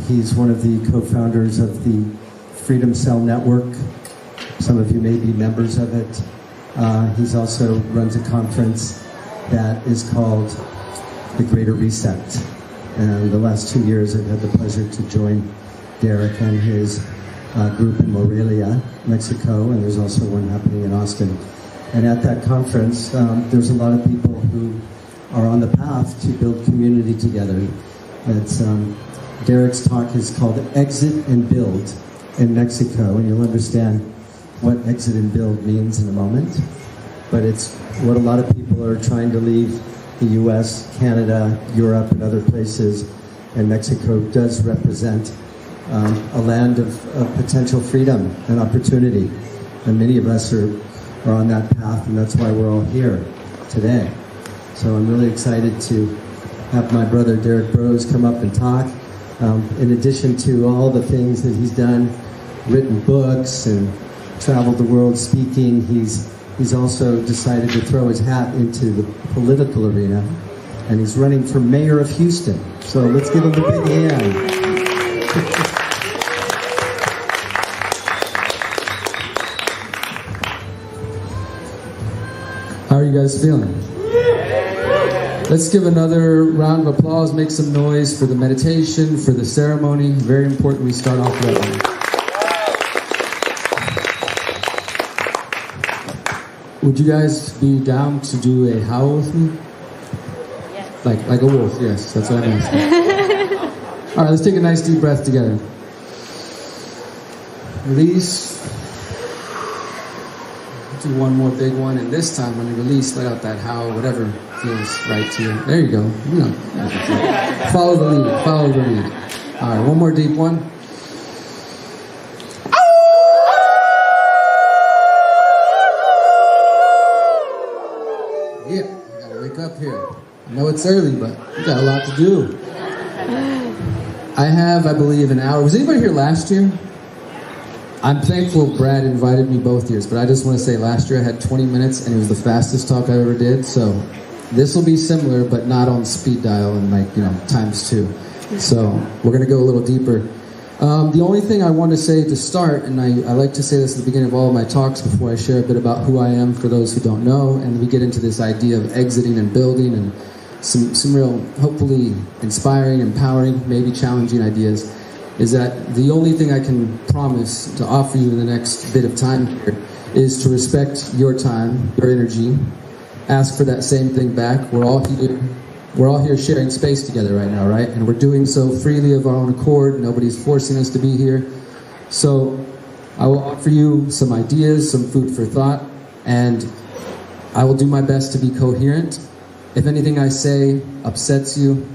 He's one of the co-founders of the Freedom Cell Network. Some of you may be members of it. He's also runs a conference that is called the Greater Reset. And the last 2 years I've had the pleasure to join Derrick and his group in Morelia, Mexico, and there's also one happening in Austin. And at that conference, there's a lot of people who are on the path to build community together. It's, Derrick's talk is called Exit and Build in Mexico, and you'll understand what exit and build means in a moment. But it's what a lot of people are trying to leave the US, Canada, Europe, and other places, and Mexico does represent a land of potential freedom and opportunity. And many of us are on that path, and that's why we're all here today. So I'm really excited to have my brother Derrick Broze come up and talk. In addition to all the things that he's done, written books and traveled the world speaking, he's also decided to throw his hat into the political arena, and he's running for mayor of Houston. So let's give him a big hand. How are you guys feeling? Let's give another round of applause, make some noise for the meditation, for the ceremony. Very important we start off that way. Would you guys be down to do a howl with me? Yes. Like a wolf, yes, that's what I'm asking. All right, let's take a nice deep breath together. Release. Do one more big one, and this time when you release, let out that howl, whatever feels right to you. There you go. You know, follow the lead. Follow the lead. All right, one more deep one. Yeah, you gotta wake up here. I know it's early, but you got a lot to do. I have, I believe, an hour. Was anybody here last year? I'm thankful Brad invited me both years, but I just want to say last year I had 20 minutes and it was the fastest talk I ever did, so this will be similar, but not on speed dial and times 2. So we're going to go a little deeper. The only thing I want to say to start, and I like to say this at the beginning of all of my talks before I share a bit about who I am for those who don't know, and we get into this idea of exiting and building and some real, hopefully inspiring, empowering, maybe challenging ideas, is that the only thing I can promise to offer you in the next bit of time here is to respect your time, your energy, ask for that same thing back. We're all here sharing space together right now, right? And we're doing so freely of our own accord. Nobody's forcing us to be here. So I will offer you some ideas, some food for thought, and I will do my best to be coherent. If anything I say upsets you,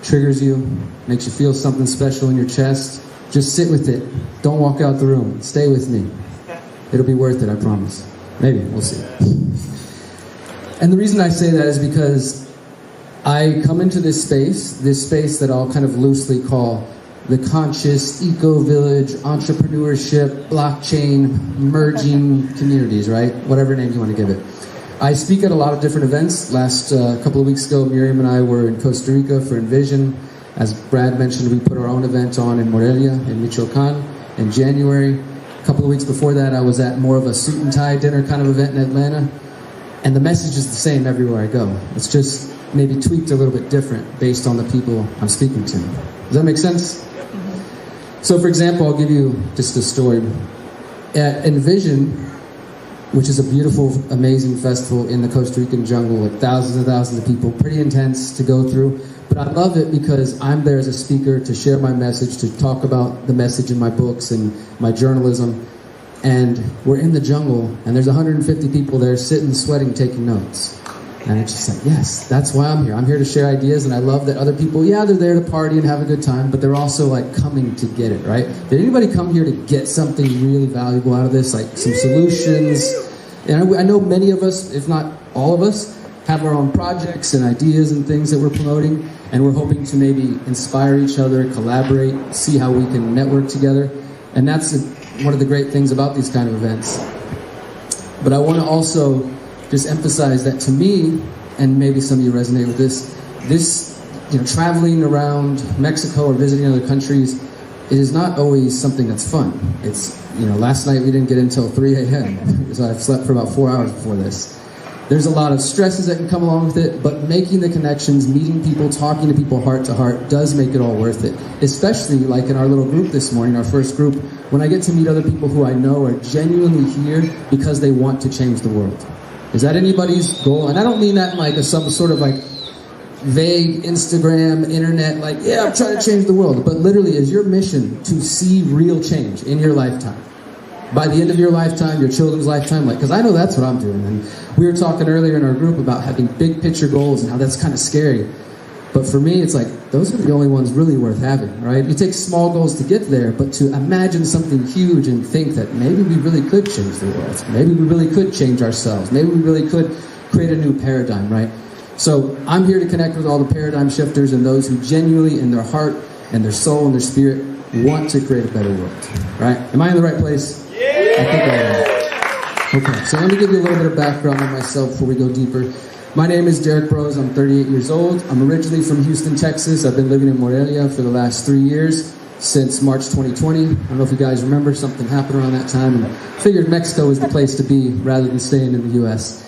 triggers you, makes you feel something special in your chest, just sit with it. Don't walk out the room. Stay with me. It'll be worth it, I promise. Maybe, we'll see. And the reason I say that is because I come into this space that I'll kind of loosely call the conscious eco-village, entrepreneurship, blockchain, merging communities, right? Whatever name you want to give it. I speak at a lot of different events. Last couple of weeks ago, Miriam and I were in Costa Rica for Envision. As Brad mentioned, we put our own event on in Morelia, in Michoacan, in January. A couple of weeks before that, I was at more of a suit and tie dinner kind of event in Atlanta. And the message is the same everywhere I go. It's just maybe tweaked a little bit different based on the people I'm speaking to. Does that make sense? So for example, I'll give you just a story. At Envision, which is a beautiful, amazing festival in the Costa Rican jungle with thousands and thousands of people, pretty intense to go through. But I love it because I'm there as a speaker to share my message, to talk about the message in my books and my journalism. And we're in the jungle, and there's 150 people there sitting, sweating, taking notes. And it's just like, yes, that's why I'm here. I'm here to share ideas, and I love that other people, yeah, they're there to party and have a good time, but they're also like coming to get it, right? Did anybody come here to get something really valuable out of this, like some solutions? And I know many of us, if not all of us, have our own projects and ideas and things that we're promoting, and we're hoping to maybe inspire each other, collaborate, see how we can network together. And that's one of the great things about these kind of events. But I want to also just emphasize that to me, and maybe some of you resonate with this traveling around Mexico or visiting other countries, it is not always something that's fun. It's, last night we didn't get in until 3 a.m. so I've slept for about 4 hours before this. There's a lot of stresses that can come along with it, but making the connections, meeting people, talking to people heart to heart does make it all worth it. Especially like in our little group this morning, our first group, when I get to meet other people who I know are genuinely here because they want to change the world. Is that anybody's goal? And I don't mean that in like some sort of like vague Instagram, internet, like, yeah, I'm trying to change the world. But literally, is your mission to see real change in your lifetime? By the end of your lifetime, your children's lifetime, because I know that's what I'm doing. And we were talking earlier in our group about having big picture goals and how that's kind of scary. But for me, it's like, those are the only ones really worth having, right? You take small goals to get there, but to imagine something huge and think that maybe we really could change the world. Maybe we really could change ourselves. Maybe we really could create a new paradigm, right? So I'm here to connect with all the paradigm shifters and those who genuinely in their heart and their soul and their spirit want to create a better world, right? Am I in the right place? Yeah! I think I am. Okay, so let me give you a little bit of background on myself before we go deeper. My name is Derrick Broze. I'm 38 years old. I'm originally from Houston, Texas. I've been living in Morelia for the last 3 years, since March 2020. I don't know if you guys remember, something happened around that time, and figured Mexico was the place to be rather than staying in the U.S.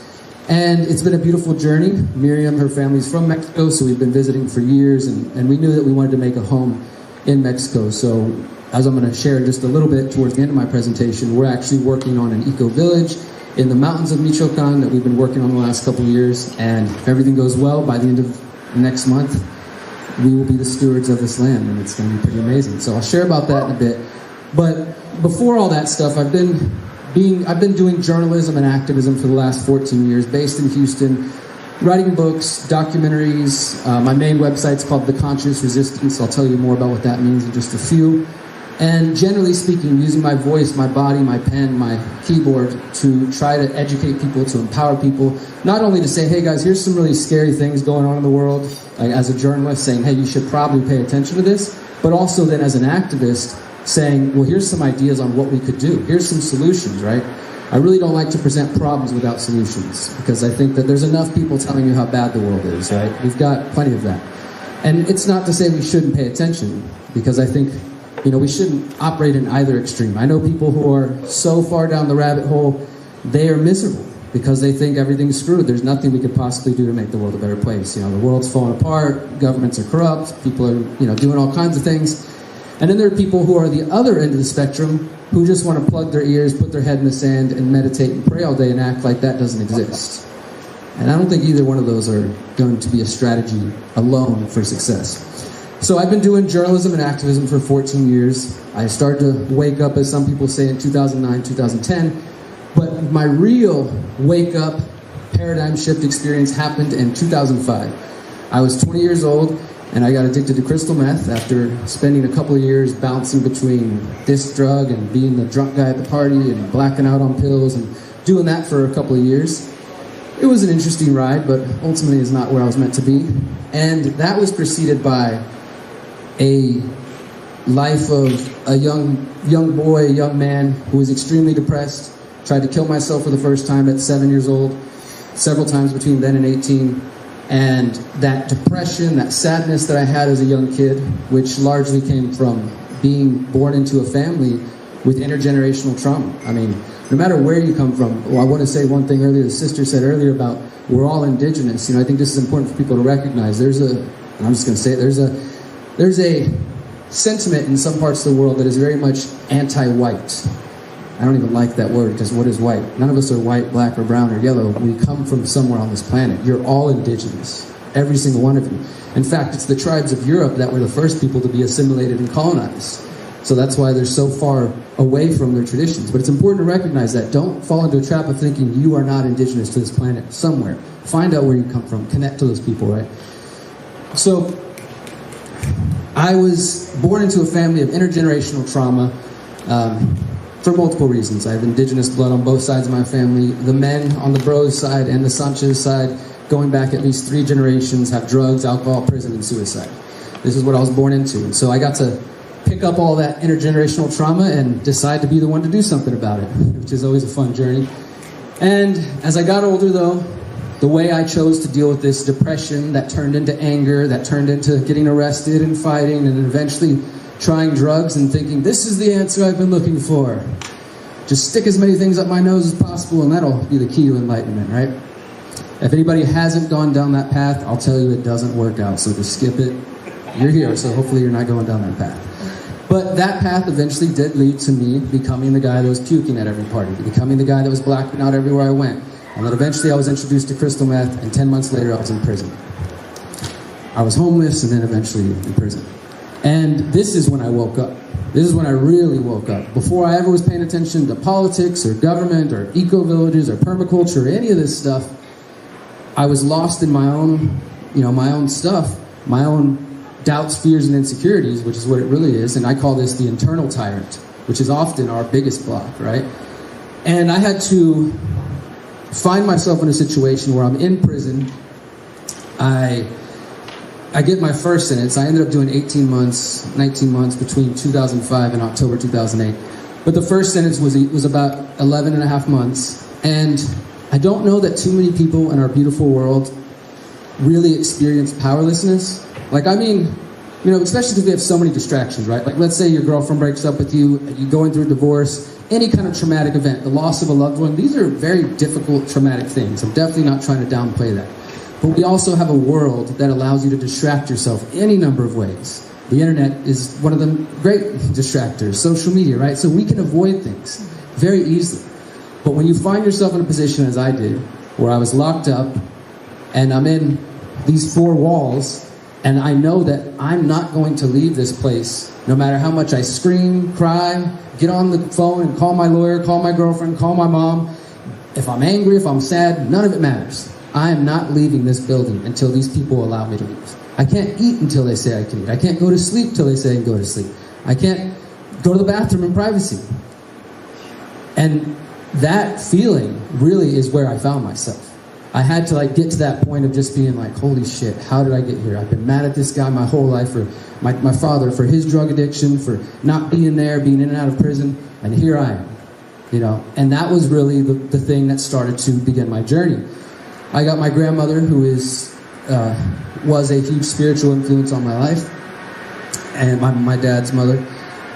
And it's been a beautiful journey. Miriam, her family's from Mexico, so we've been visiting for years, and we knew that we wanted to make a home in Mexico. So as I'm going to share just a little bit towards the end of my presentation, we're actually working on an eco-village in the mountains of Michoacan that we've been working on the last couple of years, and if everything goes well, by the end of next month, we will be the stewards of this land, and it's going to be pretty amazing. So I'll share about that in a bit. But before all that stuff, I've been doing journalism and activism for the last 14 years, based in Houston, writing books, documentaries. My main website's called The Conscious Resistance. I'll tell you more about what that means in just a few. And generally speaking, using my voice, my body, my pen, my keyboard to try to educate people, to empower people, not only to say, hey guys, here's some really scary things going on in the world, like as a journalist saying, hey, you should probably pay attention to this, but also then as an activist saying, well, here's some ideas on what we could do. Here's some solutions, right? I really don't like to present problems without solutions, because I think that there's enough people telling you how bad the world is, right? We've got plenty of that. And it's not to say we shouldn't pay attention, because I think we shouldn't operate in either extreme. I know people who are so far down the rabbit hole, they are miserable because they think everything's screwed. There's nothing we could possibly do to make the world a better place. The world's falling apart, governments are corrupt, people are, doing all kinds of things. And then there are people who are the other end of the spectrum who just want to plug their ears, put their head in the sand, and meditate and pray all day and act like that doesn't exist. And I don't think either one of those are going to be a strategy alone for success. So I've been doing journalism and activism for 14 years. I started to wake up, as some people say, in 2009, 2010. But my real wake-up paradigm shift experience happened in 2005. I was 20 years old, and I got addicted to crystal meth after spending a couple of years bouncing between this drug and being the drunk guy at the party and blacking out on pills and doing that for a couple of years. It was an interesting ride, but ultimately is not where I was meant to be. And that was preceded by a life of a young boy, a young man who was extremely depressed, tried to kill myself for the first time at 7 years old, several times between then and 18. And that depression, that sadness that I had as a young kid, which largely came from being born into a family with intergenerational trauma. I mean, no matter where you come from, I want to say one thing earlier, the sister said earlier about we're all indigenous. I think this is important for people to recognize. There's a sentiment in some parts of the world that is very much anti-white. I don't even like that word, because what is white? None of us are white, black, or brown, or yellow. We come from somewhere on this planet. You're all indigenous, every single one of you. In fact, it's the tribes of Europe that were the first people to be assimilated and colonized. So that's why they're so far away from their traditions. But it's important to recognize that. Don't fall into a trap of thinking you are not indigenous to this planet somewhere. Find out where you come from. Connect to those people, right? So I was born into a family of intergenerational trauma for multiple reasons. I have indigenous blood on both sides of my family. The men on the Broze side and the Sanchez side, going back at least 3 generations, have drugs, alcohol, prison, and suicide. This is what I was born into. And so I got to pick up all that intergenerational trauma and decide to be the one to do something about it, which is always a fun journey. And as I got older, though, the way I chose to deal with this depression that turned into anger, that turned into getting arrested and fighting, and eventually trying drugs and thinking, this is the answer I've been looking for. Just stick as many things up my nose as possible, and that'll be the key to enlightenment, right? If anybody hasn't gone down that path, I'll tell you it doesn't work out, so just skip it. You're here, so hopefully you're not going down that path. But that path eventually did lead to me becoming the guy that was puking at every party, becoming the guy that was blacking out everywhere I went. And then eventually I was introduced to crystal meth, and 10 months later I was in prison. I was homeless, and then eventually in prison. And this is when I woke up. This is when I really woke up. Before I ever was paying attention to politics or government or eco-villages or permaculture or any of this stuff, I was lost in my own, my own stuff, my own doubts, fears, and insecurities, which is what it really is. And I call this the internal tyrant, which is often our biggest block, right? And I had to find myself in a situation where I'm in prison. I get my first sentence. I ended up doing 19 months between 2005 and October 2008. But the first sentence was about 11 and a half months. And I don't know that too many people in our beautiful world really experience powerlessness. Especially because we have so many distractions, right? Like, let's say your girlfriend breaks up with you, you're going through a divorce, any kind of traumatic event, the loss of a loved one. These are very difficult, traumatic things. I'm definitely not trying to downplay that. But we also have a world that allows you to distract yourself any number of ways. The internet is one of the great distractors, social media, right? So we can avoid things very easily. But when you find yourself in a position, as I did, where I was locked up, and I'm in these four walls, and I know that I'm not going to leave this place, no matter how much I scream, cry, get on the phone and call my lawyer, call my girlfriend, call my mom. If I'm angry, if I'm sad, none of it matters. I am not leaving this building until these people allow me to leave. I can't eat until they say I can eat. I can't go to sleep till they say I can go to sleep. I can't go to the bathroom in privacy. And that feeling really is where I found myself. I had to get to that point of just being like, holy shit, how did I get here? I've been mad at this guy my whole life, for my father, for his drug addiction, for not being there, being in and out of prison, and here I am. And that was really the thing that started to begin my journey. I got my grandmother, who was a huge spiritual influence on my life, and my dad's mother.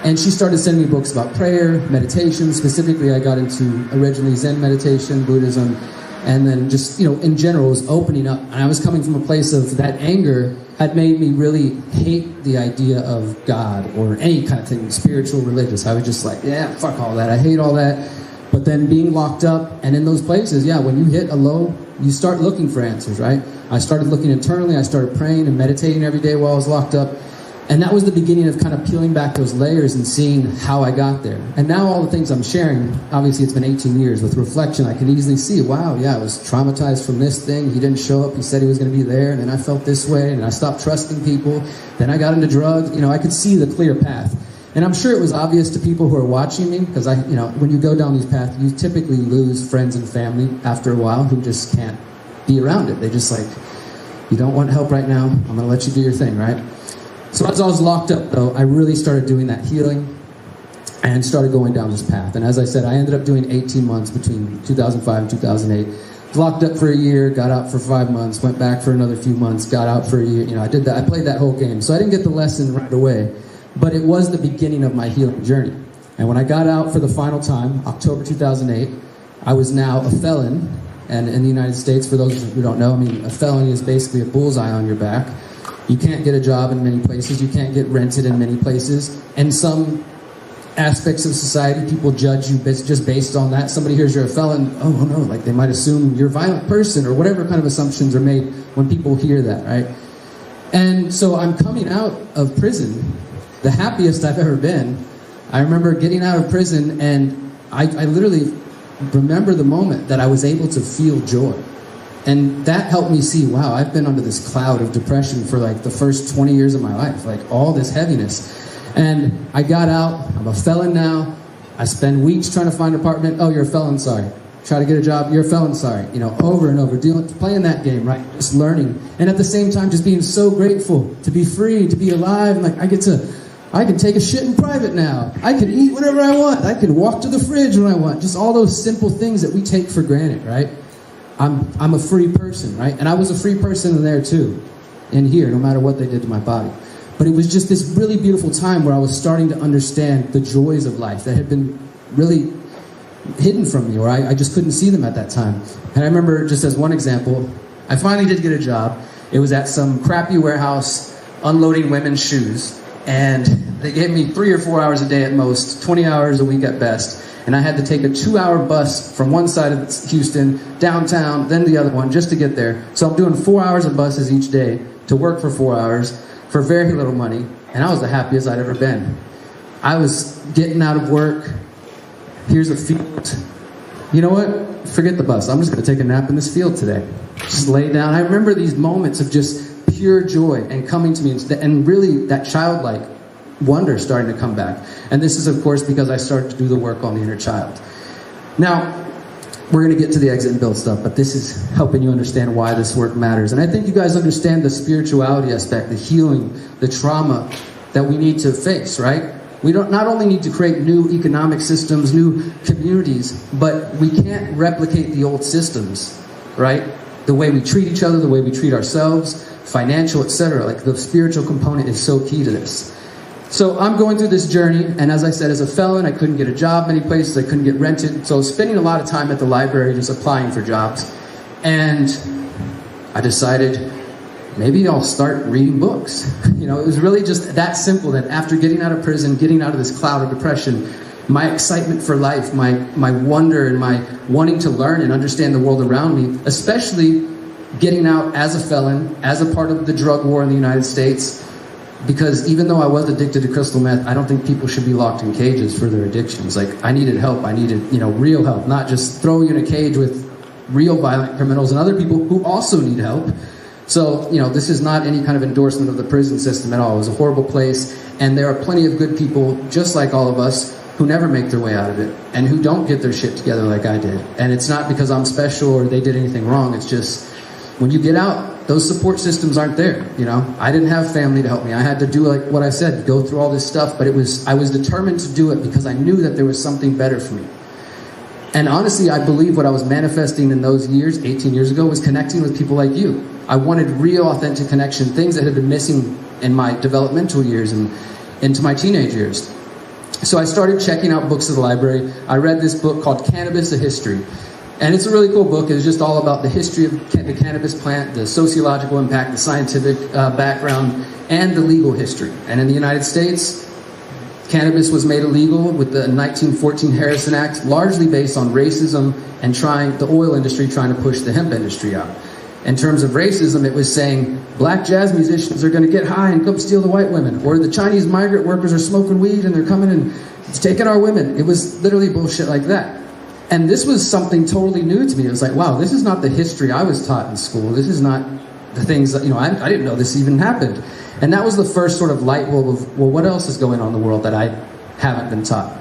And she started sending me books about prayer, meditation. Specifically, I got into originally Zen meditation, Buddhism, and then just, in general, was opening up. And I was coming from a place of that anger had made me really hate the idea of God or any kind of thing, spiritual, religious. I was just like, yeah, fuck all that. I hate all that. But then being locked up and in those places, when you hit a low, you start looking for answers, right? I started looking internally. I started praying and meditating every day while I was locked up. And that was the beginning of kind of peeling back those layers and seeing how I got there. And now all the things I'm sharing, obviously it's been 18 years. With reflection, I can easily see, wow, I was traumatized from this thing. He didn't show up. He said he was going to be there. And then I felt this way. And I stopped trusting people. Then I got into drugs. I could see the clear path. And I'm sure it was obvious to people who are watching me, because when you go down these paths, you typically lose friends and family after a while who just can't be around it. They just you don't want help right now. I'm going to let you do your thing, right? So as I was locked up, though, I really started doing that healing and started going down this path. And as I said, I ended up doing 18 months between 2005 and 2008. Locked up for a year, got out for 5 months, went back for another few months, got out for a year. I did that. I played that whole game. So I didn't get the lesson right away, but it was the beginning of my healing journey. And when I got out for the final time, October 2008, I was now a felon. And in the United States, for those who don't know, a felony is basically a bullseye on your back. You can't get a job in many places. You can't get rented in many places. And some aspects of society, people judge you just based on that. Somebody hears you're a felon, oh no, they might assume you're a violent person, or whatever kind of assumptions are made when people hear that, right? And so I'm coming out of prison, the happiest I've ever been. I remember getting out of prison, and I literally remember the moment that I was able to feel joy. And that helped me see, wow, I've been under this cloud of depression for the first 20 years of my life, all this heaviness. And I got out, I'm a felon now. I spend weeks trying to find an apartment. Oh, you're a felon, sorry. Try to get a job, you're a felon, sorry. Over and over, playing that game, right? Just learning. And at the same time, just being so grateful to be free, to be alive. And I can take a shit in private now. I can eat whatever I want. I can walk to the fridge when I want. Just all those simple things that we take for granted, right? I'm a free person, right? And I was a free person in there too, in here, no matter what they did to my body. But it was just this really beautiful time where I was starting to understand the joys of life that had been really hidden from me, or I just couldn't see them at that time. And I remember, just as one example, I finally did get a job. It was at some crappy warehouse unloading women's shoes, and they gave me 3 or 4 hours a day at most, 20 hours a week at best, and I had to take a 2-hour bus from one side of Houston, downtown, then the other one, just to get there. So I'm doing 4 hours of buses each day to work for 4 hours for very little money, and I was the happiest I'd ever been. I was getting out of work. Here's a field. You know what? Forget the bus. I'm just going to take a nap in this field today. Just lay down. I remember these moments of just pure joy and coming to me, and really that childlike wonder starting to come back. And this is, of course, because I started to do the work on the inner child. Now, we're going to get to the exit and build stuff, but this is helping you understand why this work matters. And I think you guys understand the spirituality aspect, the healing, the trauma that we need to face, right? We don't not only need to create new economic systems, new communities, but we can't replicate the old systems, right? The way we treat each other, the way we treat ourselves, financial, etc. Like the spiritual component is so key to this. So I'm going through this journey, and as I said, as a felon, I couldn't get a job many places, I couldn't get rented, so I was spending a lot of time at the library just applying for jobs. And I decided, maybe I'll start reading books. You know, it was really just that simple, that after getting out of prison, getting out of this cloud of depression, my excitement for life, my wonder and my wanting to learn and understand the world around me, especially getting out as a felon, as a part of the drug war in the United States, because even though I was addicted to crystal meth, I don't think people should be locked in cages for their addictions. Like, I needed help. I needed, real help, not just throw you in a cage with real violent criminals and other people who also need help. So, this is not any kind of endorsement of the prison system at all. It was a horrible place, and there are plenty of good people, just like all of us, who never make their way out of it, and who don't get their shit together like I did. And it's not because I'm special or they did anything wrong. It's just, when you get out, those support systems aren't there, I didn't have family to help me. I had to do, like what I said, go through all this stuff, but I was determined to do it because I knew that there was something better for me. And honestly, I believe what I was manifesting in those years, 18 years ago, was connecting with people like you. I wanted real, authentic connection, things that had been missing in my developmental years and into my teenage years. So I started checking out books at the library. I read this book called Cannabis: A History. And it's a really cool book. It's just all about the history of the cannabis plant, the sociological impact, the scientific background, and the legal history. And in the United States, cannabis was made illegal with the 1914 Harrison Act, largely based on racism and the oil industry trying to push the hemp industry out. In terms of racism, it was saying black jazz musicians are going to get high and come steal the white women, or the Chinese migrant workers are smoking weed and they're coming and taking our women. It was literally bullshit like that. And this was something totally new to me. It was like, wow, this is not the history I was taught in school. This is not the things that, I didn't know this even happened. And that was the first sort of light bulb of, well, what else is going on in the world that I haven't been taught?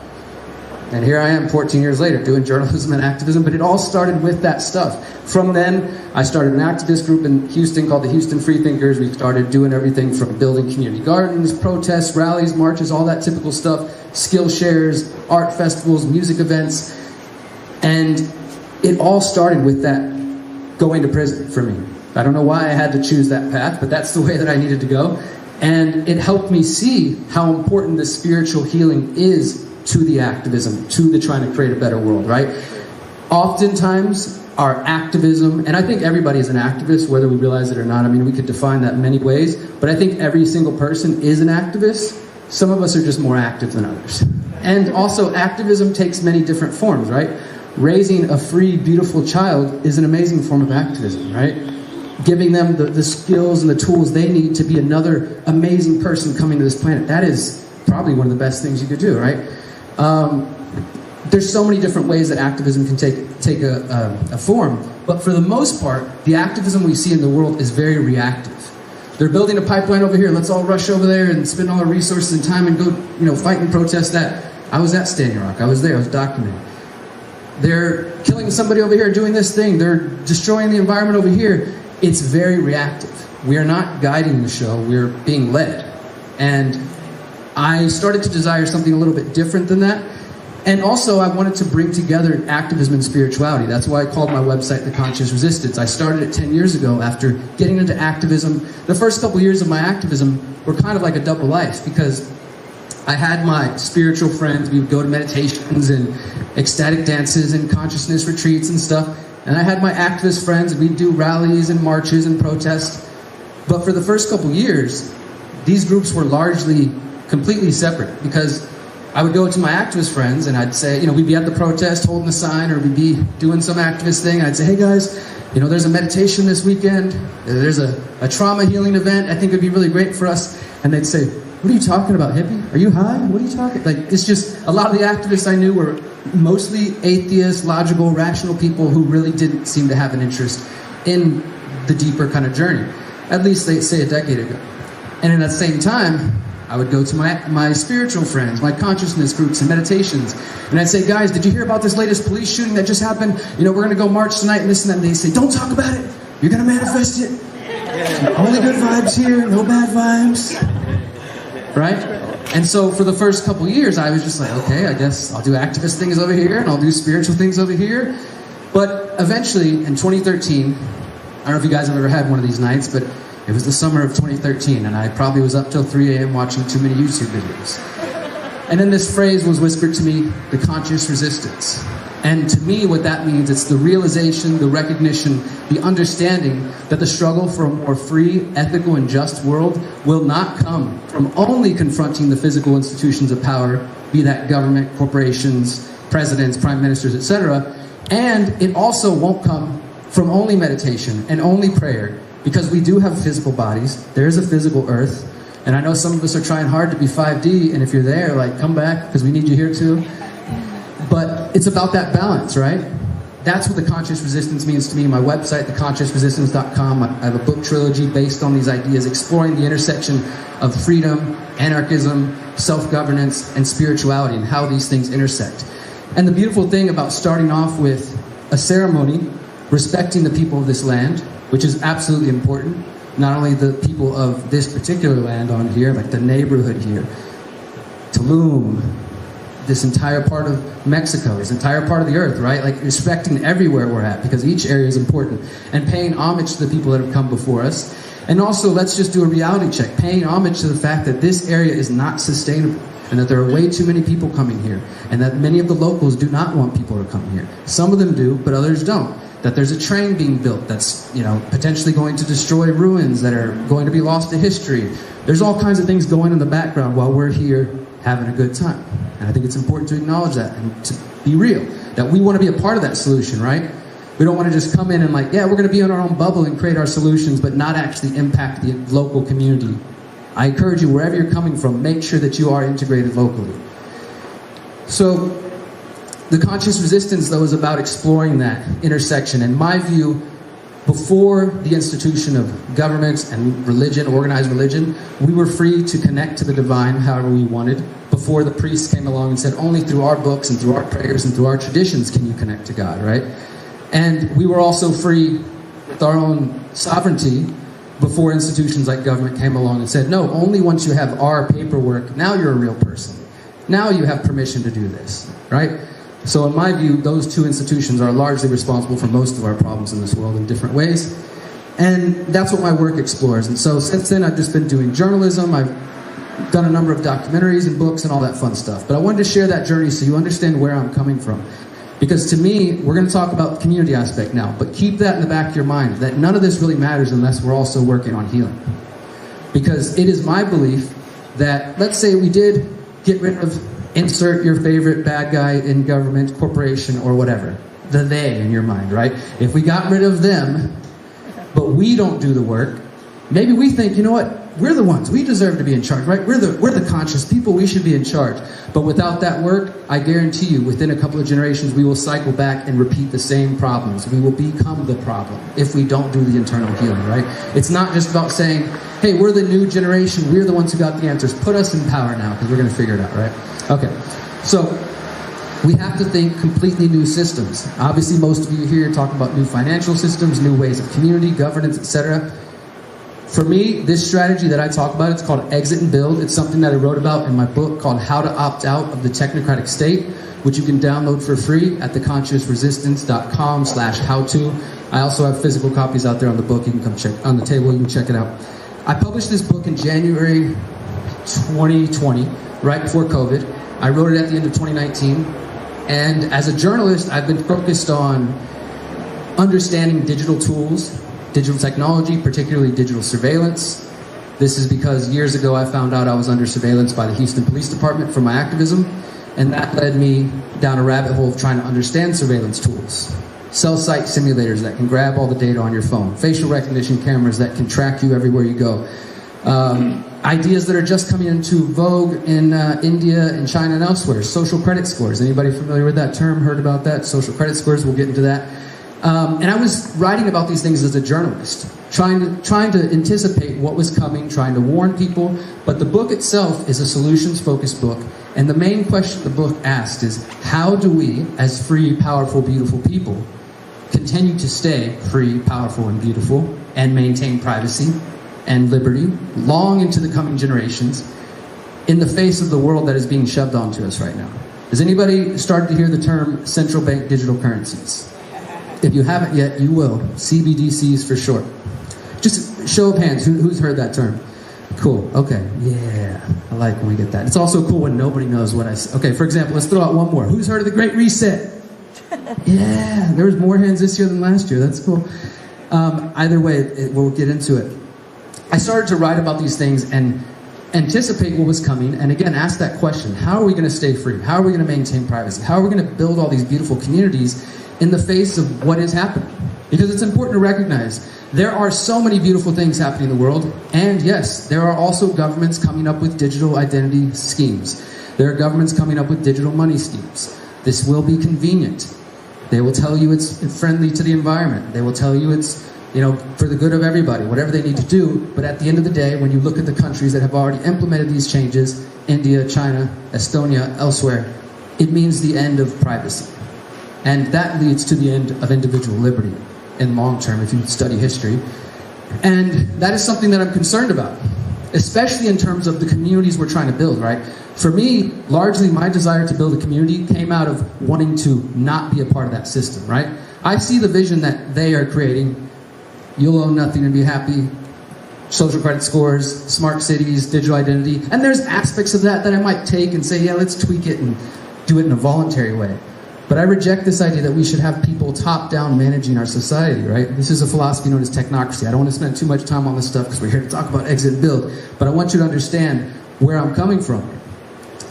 And here I am 14 years later doing journalism and activism, but it all started with that stuff. From then, I started an activist group in Houston called the Houston Freethinkers. We started doing everything from building community gardens, protests, rallies, marches, all that typical stuff, skill shares, art festivals, music events. And it all started with that going to prison for me. I don't know why I had to choose that path, but that's the way that I needed to go. And it helped me see how important the spiritual healing is to the activism, to the trying to create a better world, right? Oftentimes, our activism, and I think everybody is an activist, whether we realize it or not. I mean, we could define that in many ways, but I think every single person is an activist. Some of us are just more active than others. And also, activism takes many different forms, right? Raising a free, beautiful child is an amazing form of activism, right? Giving them the skills and the tools they need to be another amazing person coming to this planet. That is probably one of the best things you could do, right? There's so many different ways that activism can take a form, but for the most part, the activism we see in the world is very reactive. They're building a pipeline over here, let's all rush over there and spend all our resources and time and go, fight and protest that. I was at Standing Rock, I was there, I was documenting. They're killing somebody over here, doing this thing, they're destroying the environment over here. It's very reactive. We are not guiding the show, we're being led. And I started to desire something a little bit different than that. And also, I wanted to bring together activism and spirituality. That's why I called my website The Conscious Resistance. I started it 10 years ago after getting into activism. The first couple years of my activism were kind of like a double life, because I had my spiritual friends. We would go to meditations and ecstatic dances and consciousness retreats and stuff. And I had my activist friends. We'd do rallies and marches and protests. But for the first couple years, these groups were largely completely separate, because I would go to my activist friends and I'd say, we'd be at the protest holding a sign, or we'd be doing some activist thing. I'd say, hey guys, there's a meditation this weekend. There's a trauma healing event. I think it'd be really great for us. And they'd say, what are you talking about, hippie? Are you high? What are you talking? Like, it's just, a lot of the activists I knew were mostly atheist, logical, rational people who really didn't seem to have an interest in the deeper kind of journey. At least they say a decade ago. And in that same time, I would go to my spiritual friends, my consciousness groups and meditations, and I'd say, guys, did you hear about this latest police shooting that just happened? We're going to go march tonight and this and that. And they say, don't talk about it. You're going to manifest it. Only good vibes here, no bad vibes. Right? And so for the first couple years, I was just like, okay, I guess I'll do activist things over here and I'll do spiritual things over here. But eventually, in 2013, I don't know if you guys have ever had one of these nights, but it was the summer of 2013, and I probably was up till 3 a.m. watching too many YouTube videos. And then this phrase was whispered to me, the conscious resistance. And to me, what that means, it's the realization, the recognition, the understanding that the struggle for a more free, ethical, and just world will not come from only confronting the physical institutions of power, be that government, corporations, presidents, prime ministers, etc. And it also won't come from only meditation and only prayer, because we do have physical bodies. There is a physical earth. And I know some of us are trying hard to be 5D, and if you're there, come back, because we need you here too. But it's about that balance, right? That's what the conscious resistance means to me. My website, theconsciousresistance.com, I have a book trilogy based on these ideas, exploring the intersection of freedom, anarchism, self-governance, and spirituality, and how these things intersect. And the beautiful thing about starting off with a ceremony, respecting the people of this land, which is absolutely important, not only the people of this particular land on here, like the neighborhood here, Tulum, this entire part of Mexico, this entire part of the earth, right? Like respecting everywhere we're at, because each area is important, and paying homage to the people that have come before us. And also, let's just do a reality check, paying homage to the fact that this area is not sustainable, and that there are way too many people coming here, and that many of the locals do not want people to come here. Some of them do, but others don't. That there's a train being built that's, potentially going to destroy ruins that are going to be lost to history. There's all kinds of things going in the background while we're here having a good time. And I think it's important to acknowledge that and to be real, that we want to be a part of that solution, right? We don't want to just come in and we're going to be in our own bubble and create our solutions, but not actually impact the local community. I encourage you, wherever you're coming from, make sure that you are integrated locally. So, the conscious resistance, though, is about exploring that intersection. In my view, before the institution of government and religion, organized religion, we were free to connect to the divine however we wanted. Before the priests came along and said, only through our books and through our prayers and through our traditions can you connect to God, right? And we were also free with our own sovereignty before institutions like government came along and said, no, only once you have our paperwork, now you're a real person. Now you have permission to do this, right? So in my view, those two institutions are largely responsible for most of our problems in this world in different ways. And that's what my work explores. And so since then, I've just been doing journalism. I've done a number of documentaries and books and all that fun stuff. But I wanted to share that journey so you understand where I'm coming from. Because to me, we're going to talk about the community aspect now, but keep that in the back of your mind, that none of this really matters unless we're also working on healing. Because it is my belief that, let's say we did get rid of insert your favorite bad guy in government, corporation, or whatever. The they in your mind, right? If we got rid of them, but we don't do the work, maybe we think, you know what? We're the ones. We deserve to be in charge, right? We're the conscious people. We should be in charge. But without that work, I guarantee you, within a couple of generations, we will cycle back and repeat the same problems. We will become the problem if we don't do the internal healing, right? It's not just about saying, hey, we're the new generation. We're the ones who got the answers. Put us in power now, because we're going to figure it out, right? Okay. So we have to think completely new systems. Obviously, most of you here are talking about new financial systems, new ways of community, governance, etc. For me, this strategy that I talk about, it's called exit and build. It's something that I wrote about in my book called How to Opt Out of the Technocratic State, which you can download for free at theconsciousresistance.com/how-to. I also have physical copies out there on the book. You can come check on the table. You can check it out. I published this book in January 2020, right before COVID. I wrote it at the end of 2019. And as a journalist, I've been focused on understanding digital tools, digital technology, particularly digital surveillance. This is because years ago I found out I was under surveillance by the Houston Police Department for my activism, and that led me down a rabbit hole of trying to understand surveillance tools. Cell site simulators that can grab all the data on your phone, facial recognition cameras that can track you everywhere you go. Ideas that are just coming into vogue in India and China and elsewhere. Social credit scores. Anybody familiar with that term? Heard about that? Social credit scores. We'll get into that. And I was writing about these things as a journalist, trying to anticipate what was coming, trying to warn people. But the book itself is a solutions-focused book. And the main question the book asked is, how do we, as free, powerful, beautiful people, continue to stay free, powerful, and beautiful, and maintain privacy and liberty long into the coming generations in the face of the world that is being shoved onto us right now? Has anybody started to hear the term central bank digital currencies? If you haven't yet, you will. CBDCs for short. Just show of hands, who's heard that term? Cool, okay, yeah, I like when we get that. It's also cool when nobody knows what I say. Okay, for example, let's throw out one more. Who's heard of the Great Reset? Yeah, there was more hands this year than last year, that's cool. Either way, we'll get into it. I started to write about these things and anticipate what was coming, and again, ask that question, how are we gonna stay free? How are we gonna maintain privacy? How are we gonna build all these beautiful communities in the face of what is happening? Because it's important to recognize there are so many beautiful things happening in the world, and yes, there are also governments coming up with digital identity schemes. There are governments coming up with digital money schemes. This will be convenient. They will tell you it's friendly to the environment. They will tell you it's, for the good of everybody, whatever they need to do. But at the end of the day, when you look at the countries that have already implemented these changes, India, China, Estonia, elsewhere, it means the end of privacy. And that leads to the end of individual liberty in long term, if you study history. And that is something that I'm concerned about, especially in terms of the communities we're trying to build, right? For me, largely my desire to build a community came out of wanting to not be a part of that system, right? I see the vision that they are creating. You'll own nothing and be happy. Social credit scores, smart cities, digital identity. And there's aspects of that I might take and say, yeah, let's tweak it and do it in a voluntary way. But I reject this idea that we should have people top-down managing our society, right? This is a philosophy known as technocracy. I don't want to spend too much time on this stuff because we're here to talk about exit and build. But I want you to understand where I'm coming from.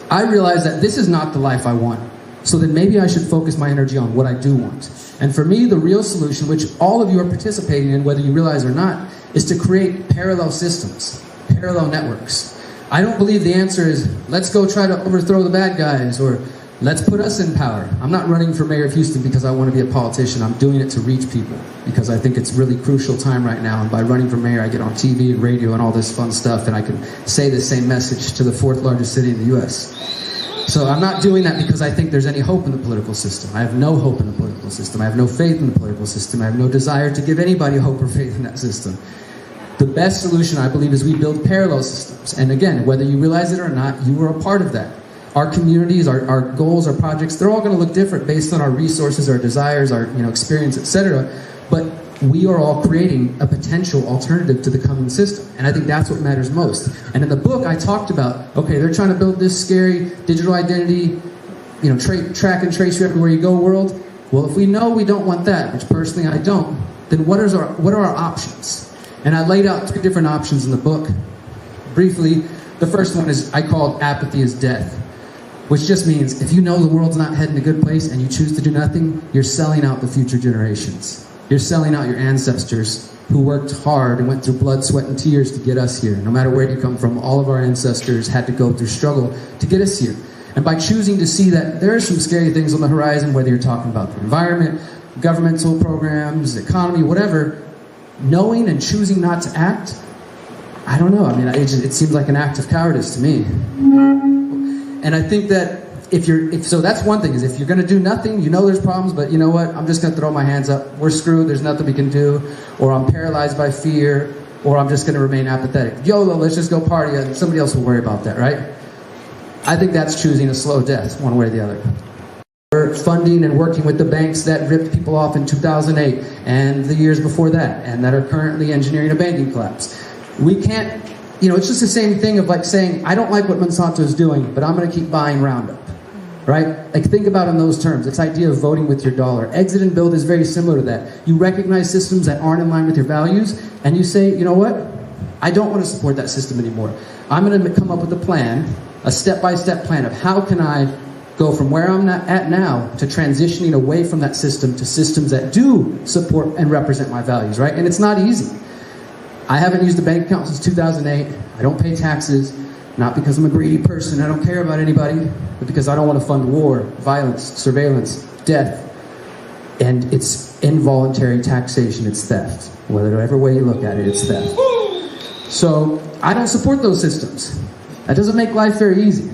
I realize that this is not the life I want. So then maybe I should focus my energy on what I do want. And for me, the real solution, which all of you are participating in, whether you realize or not, is to create parallel systems, parallel networks. I don't believe the answer is, let's go try to overthrow the bad guys, or let's put us in power. I'm not running for mayor of Houston because I want to be a politician. I'm doing it to reach people because I think it's really crucial time right now. And by running for mayor, I get on TV and radio and all this fun stuff, and I can say the same message to the 4th largest city in the U.S. So I'm not doing that because I think there's any hope in the political system. I have no hope in the political system. I have no faith in the political system. I have no desire to give anybody hope or faith in that system. The best solution, I believe, is we build parallel systems. And again, whether you realize it or not, you are a part of that. Our communities, our goals, our projects, they're all going to look different based on our resources, our desires, our experience, etc. But we are all creating a potential alternative to the coming system. And I think that's what matters most. And in the book, I talked about, okay, they're trying to build this scary digital identity, track and trace you everywhere you go world. Well, if we know we don't want that, which personally I don't, then what are our options? And I laid out 3 different options in the book. Briefly, the first one is I called apathy is death, which just means if you know the world's not heading a good place and you choose to do nothing, you're selling out the future generations. You're selling out your ancestors who worked hard and went through blood, sweat, and tears to get us here. No matter where you come from, all of our ancestors had to go through struggle to get us here. And by choosing to see that there are some scary things on the horizon, whether you're talking about the environment, governmental programs, economy, whatever, knowing and choosing not to act, I don't know. I mean, it seems like an act of cowardice to me. And I think that so that's one thing, is if you're going to do nothing, there's problems, but you know what? I'm just going to throw my hands up. We're screwed. There's nothing we can do. Or I'm paralyzed by fear. or I'm just going to remain apathetic. YOLO, let's just go party, and somebody else will worry about that, right? I think that's choosing a slow death, one way or the other. We're funding and working with the banks that ripped people off in 2008 and the years before that, and that are currently engineering a banking collapse. We can't, it's just the same thing of like saying, I don't like what Monsanto is doing, but I'm going to keep buying Roundup, right? Like, think about it in those terms. It's idea of voting with your dollar. Exit and build is very similar to that. You recognize systems that aren't in line with your values, and you say, you know what? I don't want to support that system anymore. I'm going to come up with a plan, a step-by-step plan of how can I go from where I'm at now to transitioning away from that system to systems that do support and represent my values, right? And it's not easy. I haven't used a bank account since 2008. I don't pay taxes, not because I'm a greedy person, I don't care about anybody, but because I don't want to fund war, violence, surveillance, death. And it's involuntary taxation, it's theft. Whatever way you look at it, it's theft. So I don't support those systems. That doesn't make life very easy.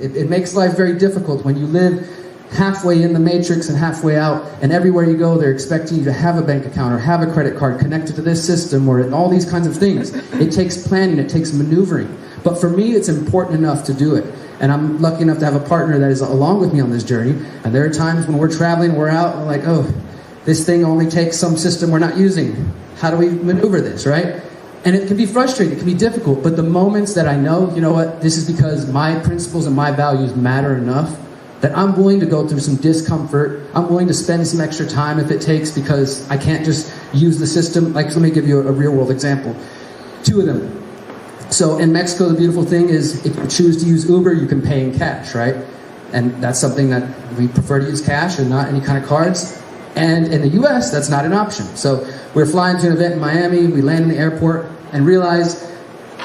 It makes life very difficult when you live halfway in the matrix and halfway out, and everywhere you go, they're expecting you to have a bank account or have a credit card connected to this system or all these kinds of things. It takes planning, it takes maneuvering. But for me, it's important enough to do it. And I'm lucky enough to have a partner that is along with me on this journey. And there are times when we're traveling, we're out, and we're like, oh, this thing only takes some system we're not using. How do we maneuver this, right? And it can be frustrating, it can be difficult, but the moments that I know, you know what, this is because my principles and my values matter enough that I'm willing to go through some discomfort. I'm willing to spend some extra time if it takes, because I can't just use the system. Like, let me give you a real world example. 2 of them. So in Mexico, the beautiful thing is if you choose to use Uber, you can pay in cash, right? And that's something that we prefer to use cash and not any kind of cards. And in the US, that's not an option. So we're flying to an event in Miami, we land in the airport and realize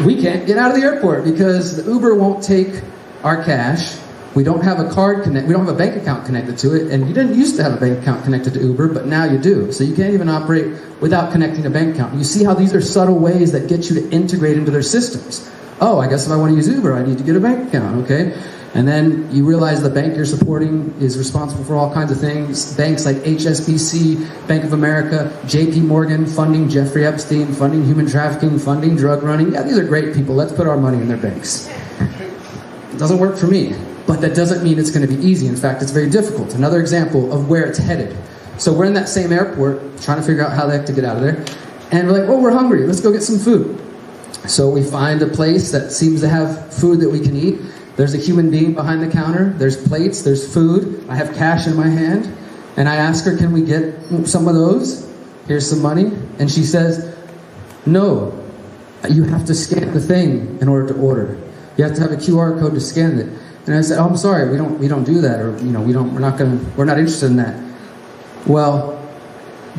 we can't get out of the airport because the Uber won't take our cash. We don't have a card we don't have a bank account connected to it, and you didn't used to have a bank account connected to Uber, but now you do. So you can't even operate without connecting a bank account. You see how these are subtle ways that get you to integrate into their systems. Oh, I guess if I want to use Uber, I need to get a bank account, okay? And then you realize the bank you're supporting is responsible for all kinds of things. Banks like HSBC, Bank of America, JP Morgan, funding Jeffrey Epstein, funding human trafficking, funding drug running. Yeah, these are great people. Let's put our money in their banks. It doesn't work for me. But that doesn't mean it's going to be easy. In fact, it's very difficult. Another example of where it's headed. So we're in that same airport, trying to figure out how the heck to get out of there. And we're like, oh, we're hungry. Let's go get some food. So we find a place that seems to have food that we can eat. There's a human being behind the counter. There's plates. There's food. I have cash in my hand. And I ask her, can we get some of those? Here's some money. And she says, no, you have to scan the thing in order to order. You have to have a QR code to scan it. And I said, oh, I'm sorry, we don't do that, or we're not interested in that. Well,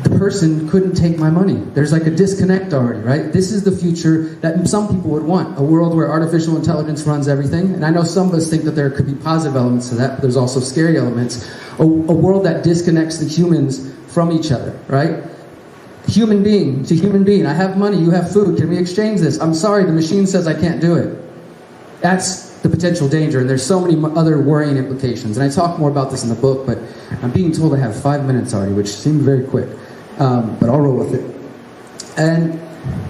the person couldn't take my money. There's like a disconnect already, right? This is the future that some people would want, a world where artificial intelligence runs everything. And I know some of us think that there could be positive elements to that, but there's also scary elements. A world that disconnects the humans from each other, right? Human being to human being. I have money, you have food, can we exchange this? I'm sorry, the machine says I can't do it. That's the potential danger, and there's so many other worrying implications. And I talk more about this in the book, but I'm being told I have 5 minutes already, which seemed very quick. But I'll roll with it. And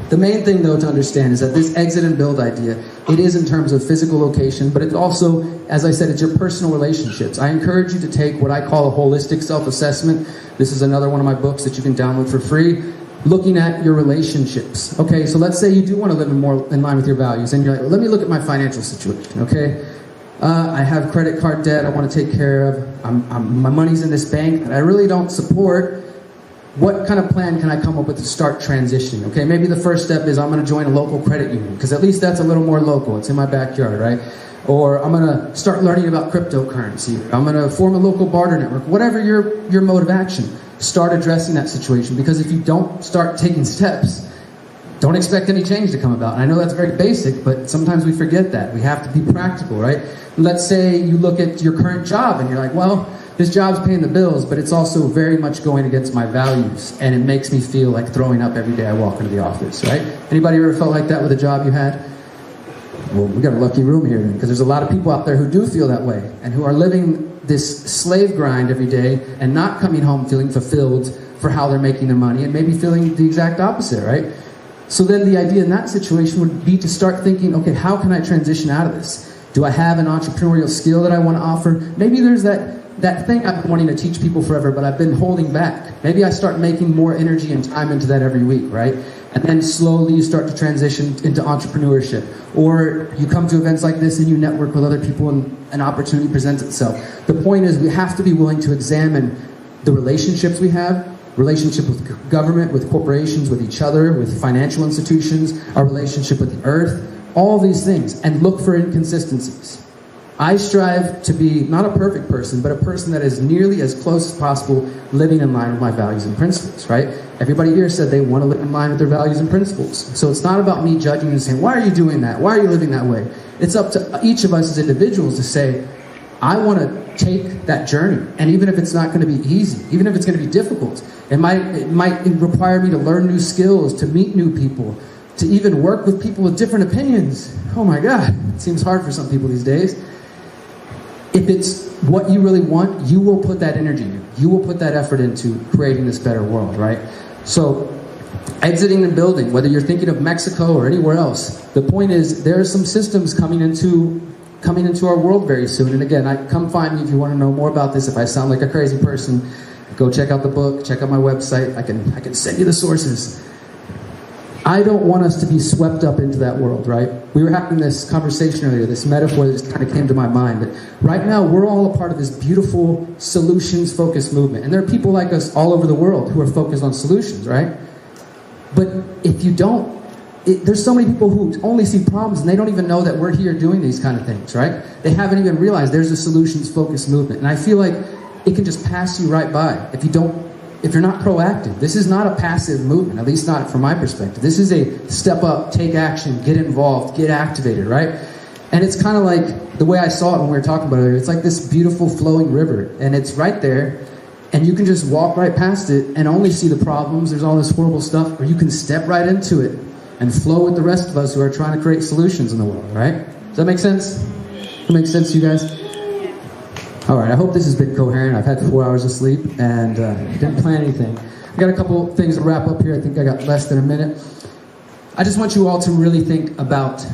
the main thing, though, to understand is that this exit and build idea, it is in terms of physical location, but it's also, as I said, it's your personal relationships. I encourage you to take what I call a holistic self-assessment. This is another one of my books that you can download for free. Looking at your relationships. Okay, so let's say you do want to live more in line with your values, and you're like, well, let me look at my financial situation, okay? I have credit card debt I want to take care of. My money's in this bank that I really don't support. What kind of plan can I come up with to start transitioning? Okay, maybe the first step is I'm going to join a local credit union, because at least that's a little more local. It's in my backyard, right? Or I'm going to start learning about cryptocurrency. I'm going to form a local barter network. Whatever your mode of action. Start addressing that situation, because if you don't start taking steps, don't expect any change to come about. And I know that's very basic, but sometimes we forget that. We have to be practical, right? Let's say you look at your current job and you're like, well, this job's paying the bills, but it's also very much going against my values, and it makes me feel like throwing up every day I walk into the office, right? Anybody ever felt like that with a job you had? Well, we got a lucky room here, because there's a lot of people out there who do feel that way, and who are living this slave grind every day and not coming home feeling fulfilled for how they're making their money, and maybe feeling the exact opposite, right? So then the idea in that situation would be to start thinking, okay, how can I transition out of this? Do I have an entrepreneurial skill that I want to offer? Maybe there's that thing I've been wanting to teach people forever, but I've been holding back. Maybe I start making more energy and time into that every week, right? And then slowly you start to transition into entrepreneurship. Or you come to events like this and you network with other people and an opportunity presents itself. The point is we have to be willing to examine the relationships we have, relationship with government, with corporations, with each other, with financial institutions, our relationship with the earth, all these things, and look for inconsistencies. I strive to be not a perfect person, but a person that is nearly as close as possible living in line with my values and principles, right? Everybody here said they want to live in line with their values and principles. So it's not about me judging and saying, why are you doing that? Why are you living that way? It's up to each of us as individuals to say, I want to take that journey. And even if it's not going to be easy, even if it's going to be difficult, it might require me to learn new skills, to meet new people, to even work with people with different opinions. Oh my God, it seems hard for some people these days. If it's what you really want, you will put that energy in. You will put that effort into creating this better world, right? So, exiting and building, whether you're thinking of Mexico or anywhere else, the point is there are some systems coming into our world very soon. And again, come find me if you want to know more about this. If I sound like a crazy person, go check out the book, check out my website. I can send you the sources. I don't want us to be swept up into that world, right? We were having this conversation earlier, this metaphor that just kind of came to my mind. That right now, we're all a part of this beautiful solutions-focused movement. And there are people like us all over the world who are focused on solutions, right? But if you don't, there's so many people who only see problems and they don't even know that we're here doing these kind of things, right? They haven't even realized there's a solutions-focused movement. And I feel like it can just pass you right by if you're not proactive. This is not a passive movement, at least not from my perspective. This is a step up, take action, get involved, get activated, right? And it's kind of like the way I saw it when we were talking about it. It's like this beautiful flowing river, and it's right there, and you can just walk right past it and only see the problems. There's all this horrible stuff, or you can step right into it and flow with the rest of us who are trying to create solutions in the world, right? Does that make sense? Does that make sense to you guys? All right, I hope this has been coherent. I've had 4 hours of sleep and didn't plan anything. I've got a couple things to wrap up here. I think I got less than a minute. I just want you all to really think about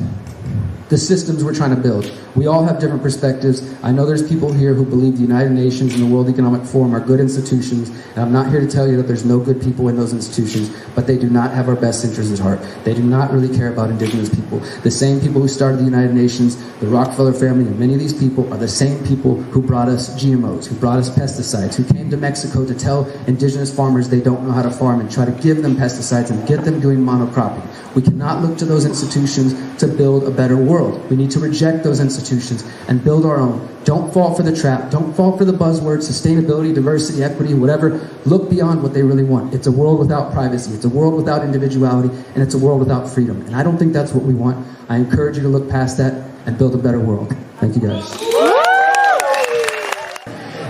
the systems we're trying to build. We all have different perspectives. I know there's people here who believe the United Nations and the World Economic Forum are good institutions, and I'm not here to tell you that there's no good people in those institutions, but they do not have our best interests at heart. They do not really care about indigenous people. The same people who started the United Nations, the Rockefeller family, and many of these people are the same people who brought us GMOs, who brought us pesticides, who came to Mexico to tell indigenous farmers they don't know how to farm and try to give them pesticides and get them doing monocropping. We cannot look to those institutions to build a better world. We need to reject those institutions and build our own. Don't fall for the trap. Don't fall for the buzzwords, sustainability, diversity, equity, whatever. Look beyond what they really want. It's a world without privacy. It's a world without individuality, and it's a world without freedom. And I don't think that's what we want. I encourage you to look past that and build a better world. Thank you, guys.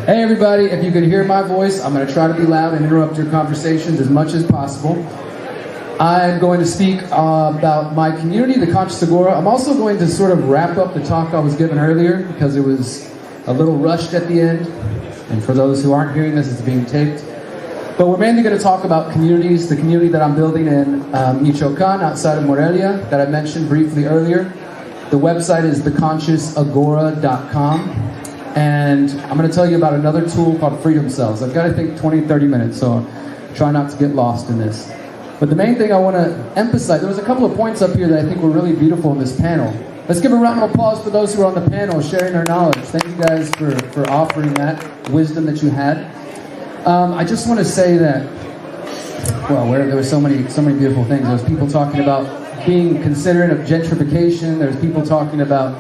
Hey, everybody. If you can hear my voice, I'm going to try to be loud and interrupt your conversations as much as possible. I'm going to speak about my community, the Conscious Agora. I'm also going to sort of wrap up the talk I was given earlier because it was a little rushed at the end. And for those who aren't hearing this, it's being taped. But we're mainly going to talk about communities, the community that I'm building in Michoacan, outside of Morelia, that I mentioned briefly earlier. The website is theconsciousagora.com. And I'm going to tell you about another tool called Freedom Cells. I've got, I think, 20, 30 minutes, so try not to get lost in this. But the main thing I want to emphasize, there was a couple of points up here that I think were really beautiful in this panel. Let's give a round of applause for those who are on the panel sharing their knowledge. Thank you guys for offering that wisdom that you had. I just want to say that, well, there were so many beautiful things. There was people talking about being considerate of gentrification. There's people talking about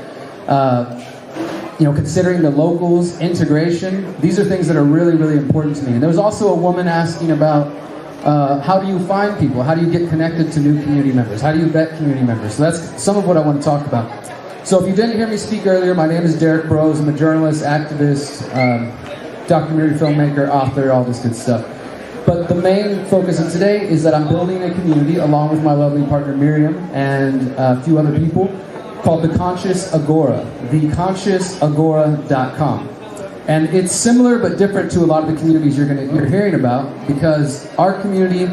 considering the locals, integration. These are things that are really, really important to me. And there was also a woman asking about how do you find people? How do you get connected to new community members? How do you vet community members? So that's some of what I want to talk about. So if you didn't hear me speak earlier, my name is Derrick Broze. I'm a journalist, activist, documentary filmmaker, author, all this good stuff. But the main focus of today is that I'm building a community along with my lovely partner Miriam and a few other people called The Conscious Agora, theconsciousagora.com. And it's similar but different to a lot of the communities you're hearing about, because our community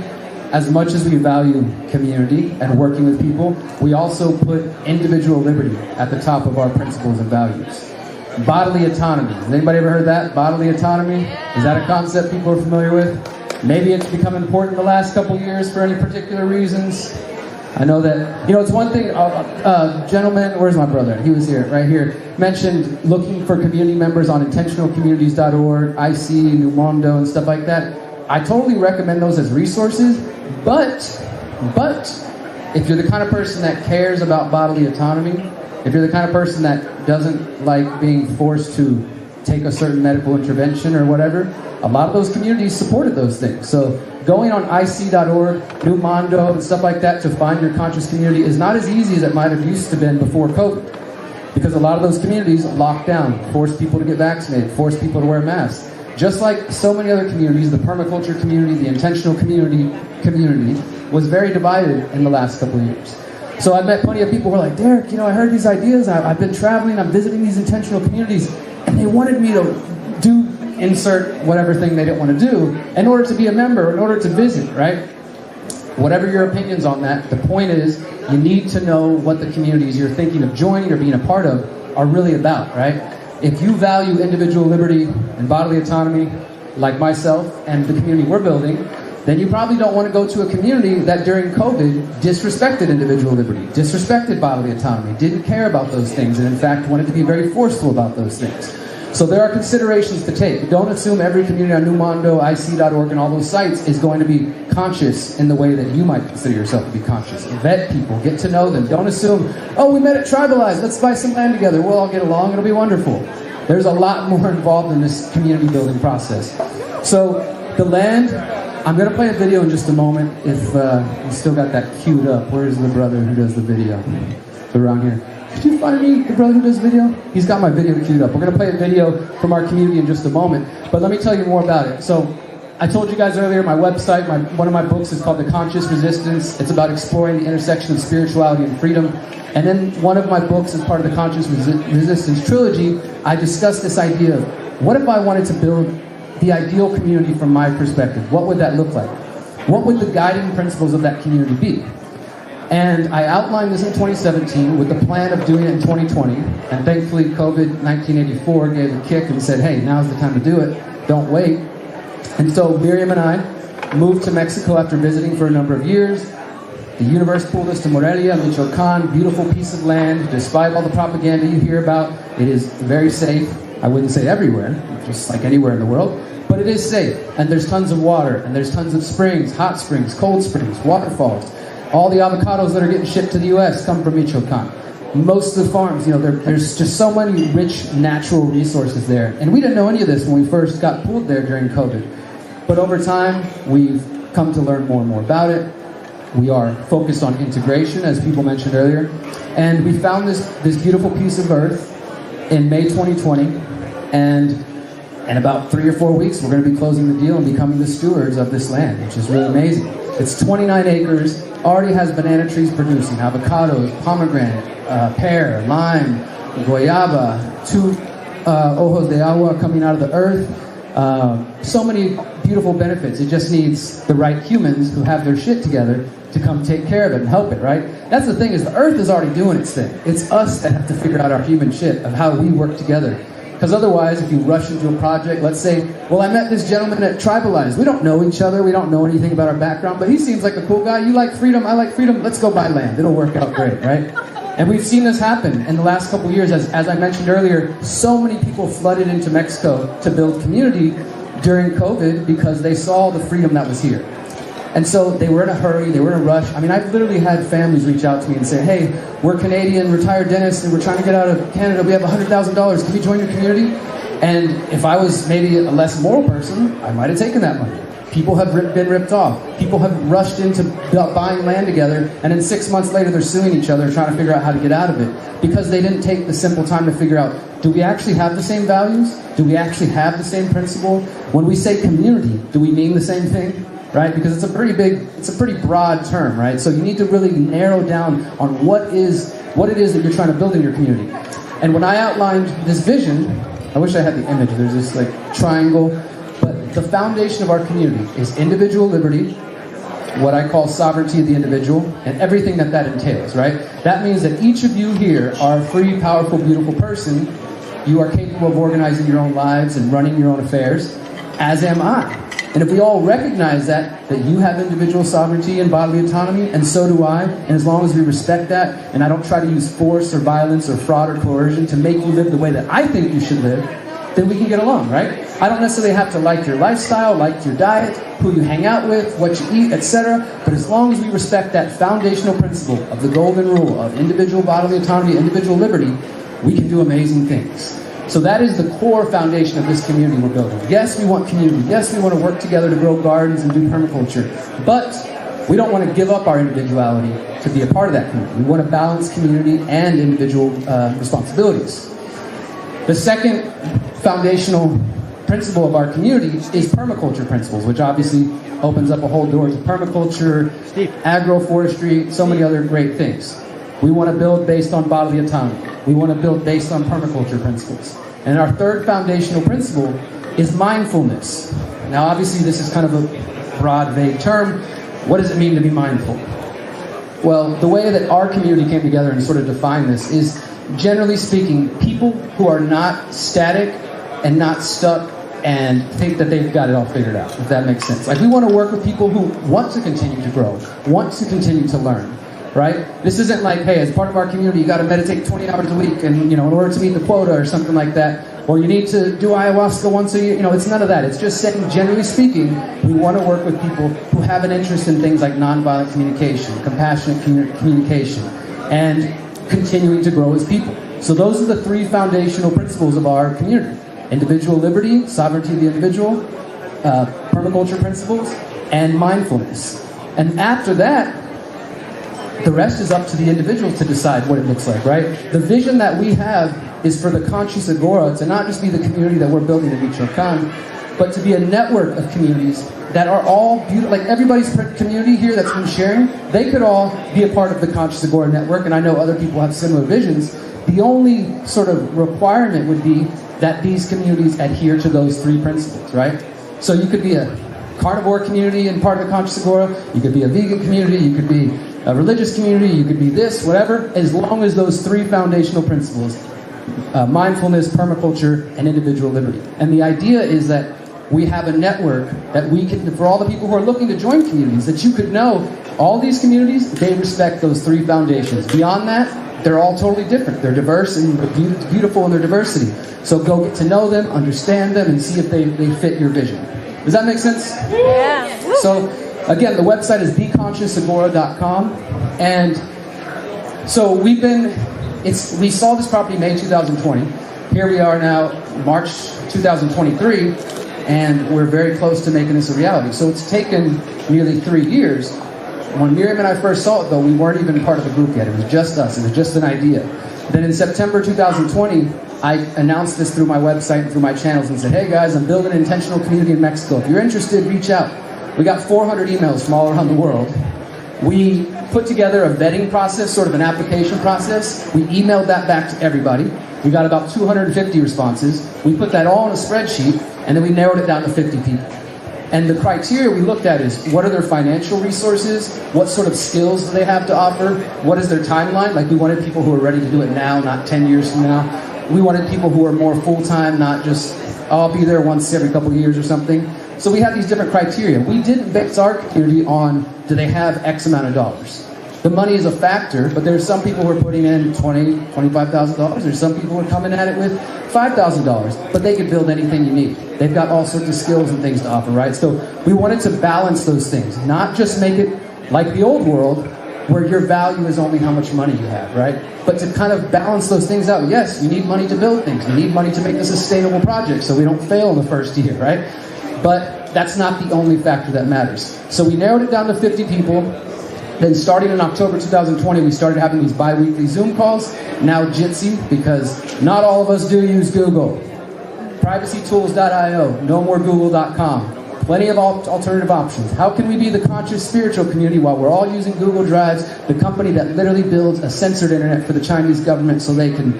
as much as we value community and working with people, we also put individual liberty at the top of our principles and values. Bodily autonomy. Has anybody ever heard that? Bodily autonomy? Is that a concept people are familiar with? Maybe it's become important the last couple years for any particular reasons. I know that, it's one thing, gentleman, where's my brother? He was here, right here, mentioned looking for community members on intentionalcommunities.org, IC, New Mondo, and stuff like that. I totally recommend those as resources, but, if you're the kind of person that cares about bodily autonomy, if you're the kind of person that doesn't like being forced to take a certain medical intervention or whatever, a lot of those communities supported those things. So going on IC.org, New Mondo, and stuff like that to find your conscious community is not as easy as it might have used to been before COVID. Because a lot of those communities locked down, forced people to get vaccinated, forced people to wear masks. Just like so many other communities, the permaculture community, the intentional community was very divided in the last couple of years. So I've met plenty of people who are like, Derrick, I heard these ideas, I've been traveling, I'm visiting these intentional communities, and they wanted me to do insert whatever thing they didn't want to do in order to be a member, in order to visit, right? Whatever your opinions on that, the point is you need to know what the communities you're thinking of joining or being a part of are really about, right? If you value individual liberty and bodily autonomy, like myself and the community we're building, then you probably don't want to go to a community that during COVID disrespected individual liberty, disrespected bodily autonomy, didn't care about those things, and in fact wanted to be very forceful about those things. So there are considerations to take. Don't assume every community on New Mondo, IC.org, and all those sites is going to be conscious in the way that you might consider yourself to be conscious. Vet people, get to know them. Don't assume, we met at Tribalize, let's buy some land together, we'll all get along, it'll be wonderful. There's a lot more involved in this community building process. So the land, I'm going to play a video in just a moment if you still got that queued up. Where's the brother who does the video? They're around here. Could you find me the brother who does video? He's got my video queued up. We're going to play a video from our community in just a moment, but let me tell you more about it. So I told you guys earlier, my website, one of my books is called The Conscious Resistance. It's about exploring the intersection of spirituality and freedom. And then one of my books, as part of the Conscious Resistance trilogy, I discussed this idea of, what if I wanted to build the ideal community from my perspective? What would that look like? What would the guiding principles of that community be? And I outlined this in 2017 with the plan of doing it in 2020. And thankfully, COVID-1984 gave a kick and said, hey, now's the time to do it. Don't wait. And so Miriam and I moved to Mexico after visiting for a number of years. The universe pulled us to Morelia, Michoacan, beautiful piece of land. Despite all the propaganda you hear about, it is very safe. I wouldn't say everywhere, just like anywhere in the world, but it is safe. And there's tons of water, and there's tons of springs, hot springs, cold springs, waterfalls. All the avocados that are getting shipped to the US come from Michoacan. Most of the farms, there's just so many rich natural resources there. And we didn't know any of this when we first got pulled there during COVID. But over time, we've come to learn more and more about it. We are focused on integration, as people mentioned earlier. And we found this beautiful piece of earth in May 2020. And in about 3 or 4 weeks, we're going to be closing the deal and becoming the stewards of this land, which is really amazing. It's 29 acres, already has banana trees producing, avocados, pomegranate, pear, lime, guayaba, 2 ojos de agua coming out of the earth. So many beautiful benefits. It just needs the right humans who have their shit together to come take care of it and help it, right? That's the thing, is the earth is already doing its thing. It's us that have to figure out our human shit of how we work together. Because otherwise, if you rush into a project, let's say, well, I met this gentleman at Tribalize. We don't know each other. We don't know anything about our background, but he seems like a cool guy. You like freedom. I like freedom. Let's go buy land. It'll work out great, right? And we've seen this happen in the last couple of years. As I mentioned earlier, so many people flooded into Mexico to build community during COVID because they saw the freedom that was here. And so they were in a hurry, they were in a rush. I mean, I've literally had families reach out to me and say, hey, we're Canadian, retired dentists, and we're trying to get out of Canada. We have $100,000. Can you join your community? And if I was maybe a less moral person, I might have taken that money. People have been ripped off. People have rushed into buying land together, and then 6 months later they're suing each other, trying to figure out how to get out of it, because they didn't take the simple time to figure out, do we actually have the same values? Do we actually have the same principle? When we say community, do we mean the same thing? Right? Because it's a pretty broad term, right? So you need to really narrow down on what it is that you're trying to build in your community. And when I outlined this vision, I wish I had the image. There's this triangle. But the foundation of our community is individual liberty, what I call sovereignty of the individual, and everything that that entails, right? That means that each of you here are a free, powerful, beautiful person. You are capable of organizing your own lives and running your own affairs, as am I. And if we all recognize that you have individual sovereignty and bodily autonomy, and so do I, and as long as we respect that, and I don't try to use force or violence or fraud or coercion to make you live the way that I think you should live, then we can get along, right? I don't necessarily have to like your lifestyle, like your diet, who you hang out with, what you eat, etc. But as long as we respect that foundational principle of the golden rule of individual bodily autonomy, individual liberty, we can do amazing things. So that is the core foundation of this community we're building. Yes, we want community. Yes, we want to work together to grow gardens and do permaculture. But we don't want to give up our individuality to be a part of that community. We want to balance community and individual responsibilities. The second foundational principle of our community is permaculture principles, which obviously opens up a whole door to permaculture, agroforestry, so many other great things. We want to build based on bodily autonomy. We want to build based on permaculture principles. And our third foundational principle is mindfulness. Now, obviously, this is kind of a broad, vague term. What does it mean to be mindful? Well, the way that our community came together and sort of defined this is, generally speaking, people who are not static and not stuck and think that they've got it all figured out, if that makes sense. Like, we want to work with people who want to continue to grow, want to continue to learn, right? This isn't like, hey, as part of our community, you got to meditate 20 hours a week and, in order to meet the quota or something like that, or you need to do ayahuasca once a year. It's none of that. It's just saying, generally speaking, we want to work with people who have an interest in things like nonviolent communication, compassionate communication, and continuing to grow as people. So those are the three foundational principles of our community. Individual liberty, sovereignty of the individual, permaculture principles, and mindfulness. And after that, the rest is up to the individual to decide what it looks like, right? The vision that we have is for the Conscious Agora to not just be the community that we're building in Michoacan, but to be a network of communities that are all beautiful. Like, everybody's community here that's been sharing, they could all be a part of the Conscious Agora network, and I know other people have similar visions. The only sort of requirement would be that these communities adhere to those three principles, right? So you could be a carnivore community and part of the Conscious Agora, you could be a vegan community, you could be a religious community, you could be this, whatever, as long as those three foundational principles, mindfulness, permaculture, and individual liberty. And the idea is that we have a network that we can, for all the people who are looking to join communities, that you could know all these communities, they respect those three foundations. Beyond that, they're all totally different. They're diverse and beautiful in their diversity. So go get to know them, understand them, and see if they fit your vision. Does that make sense? Yeah. So, again, the website is theconsciousagora.com. And so we saw this property May 2020. Here we are now, March 2023, and we're very close to making this a reality. So it's taken nearly 3 years. When Miriam and I first saw it, though, we weren't even part of the group yet. It was just us. It was just an idea. Then in September 2020, I announced this through my website and through my channels and said, hey guys, I'm building an intentional community in Mexico. If you're interested, reach out. We got 400 emails from all around the world. We put together a vetting process, sort of an application process. We emailed that back to everybody. We got about 250 responses. We put that all in a spreadsheet, and then we narrowed it down to 50 people. And the criteria we looked at is, what are their financial resources? What sort of skills do they have to offer? What is their timeline? Like, we wanted people who are ready to do it now, not 10 years from now. We wanted people who are more full-time, not just, oh, I'll be there once every couple of years or something. So we have these different criteria. We didn't base our community on, do they have X amount of dollars? The money is a factor, but there's some people who are putting in $20,000, $25,000. There's some people who are coming at it with $5,000, but they could build anything you need. They've got all sorts of skills and things to offer, right? So we wanted to balance those things, not just make it like the old world, where your value is only how much money you have, right? But to kind of balance those things out. Yes, you need money to build things. You need money to make a sustainable project so we don't fail in the first year, right? But that's not the only factor that matters. So we narrowed it down to 50 people. Then starting in October 2020, we started having these bi-weekly Zoom calls, now Jitsi, because not all of us do use Google. Privacytools.io, no more Google.com. Plenty of alternative options. How can we be the conscious spiritual community while we're all using Google Drives, the company that literally builds a censored internet for the Chinese government so they can,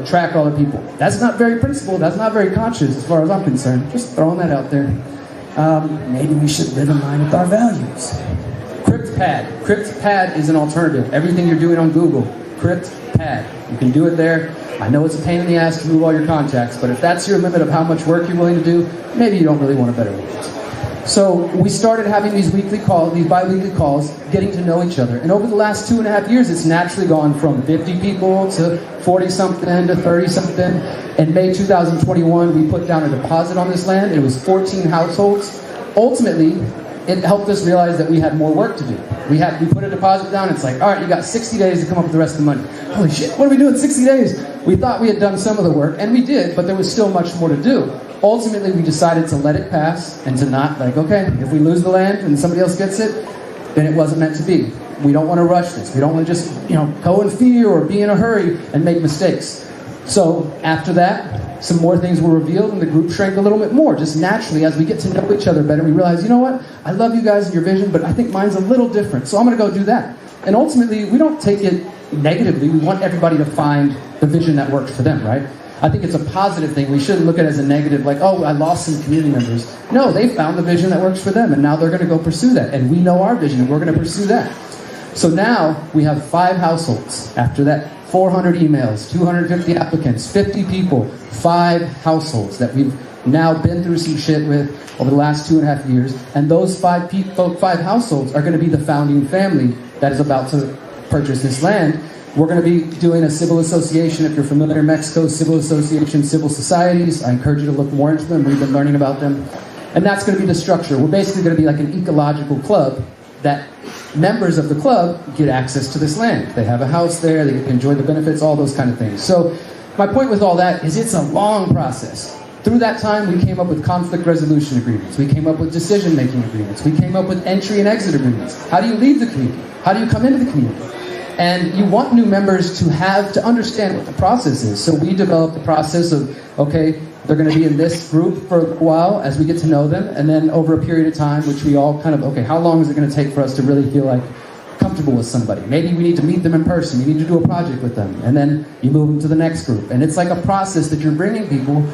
track all the people? That's not very principled. That's not very conscious as far as I'm concerned. Just throwing that out there. Maybe we should live in line with our values. CryptPad. CryptPad is an alternative. Everything you're doing on Google, CryptPad. You can do it there. I know it's a pain in the ass to move all your contacts, but if that's your limit of how much work you're willing to do, maybe you don't really want a better limit. So we started having these weekly calls, these bi-weekly calls, getting to know each other. And over the last 2.5 years, it's naturally gone from 50 people to 40-something to 30-something. In May 2021, we put down a deposit on this land. It was 14 households. Ultimately, it helped us realize that we had more work to do. We put a deposit down. It's like, all right, you got 60 days to come up with the rest of the money. Holy shit, what are we doing in 60 days? We thought we had done some of the work, and we did, but there was still much more to do. Ultimately, we decided to let it pass and to not, like, okay, if we lose the land and somebody else gets it, then it wasn't meant to be. We don't want to rush this. We don't want to just, go in fear or be in a hurry and make mistakes. So after that, some more things were revealed and the group shrank a little bit more. Just naturally, as we get to know each other better, we realize, you know what? I love you guys and your vision, but I think mine's a little different. So I'm going to go do that. And ultimately, we don't take it negatively. We want everybody to find the vision that works for them, right? I think it's a positive thing. We shouldn't look at it as a negative, like, oh, I lost some community members. No, they found the vision that works for them, and now they're going to go pursue that. And we know our vision, and we're going to pursue that. So now we have 5 households. After that, 400 emails, 250 applicants, 50 people, 5 households that we've now been through some shit with over the last 2.5 years. And those 5 households are going to be the founding family that is about to purchase this land. We're going to be doing a civil association. If you're familiar in Mexico, civil association, civil societies. I encourage you to look more into them. We've been learning about them. And that's going to be the structure. We're basically going to be like an ecological club that members of the club get access to this land. They have a house there, they can enjoy the benefits, all those kind of things. So my point with all that is it's a long process. Through that time, we came up with conflict resolution agreements. We came up with decision-making agreements. We came up with entry and exit agreements. How do you leave the community? How do you come into the community? And you want new members to understand what the process is. So we developed the process of, okay, they're going to be in this group for a while as we get to know them. And then over a period of time, which we all kind of, okay, how long is it going to take for us to really feel like comfortable with somebody? Maybe we need to meet them in person. You need to do a project with them. And then you move them to the next group. And it's like a process that you're bringing people.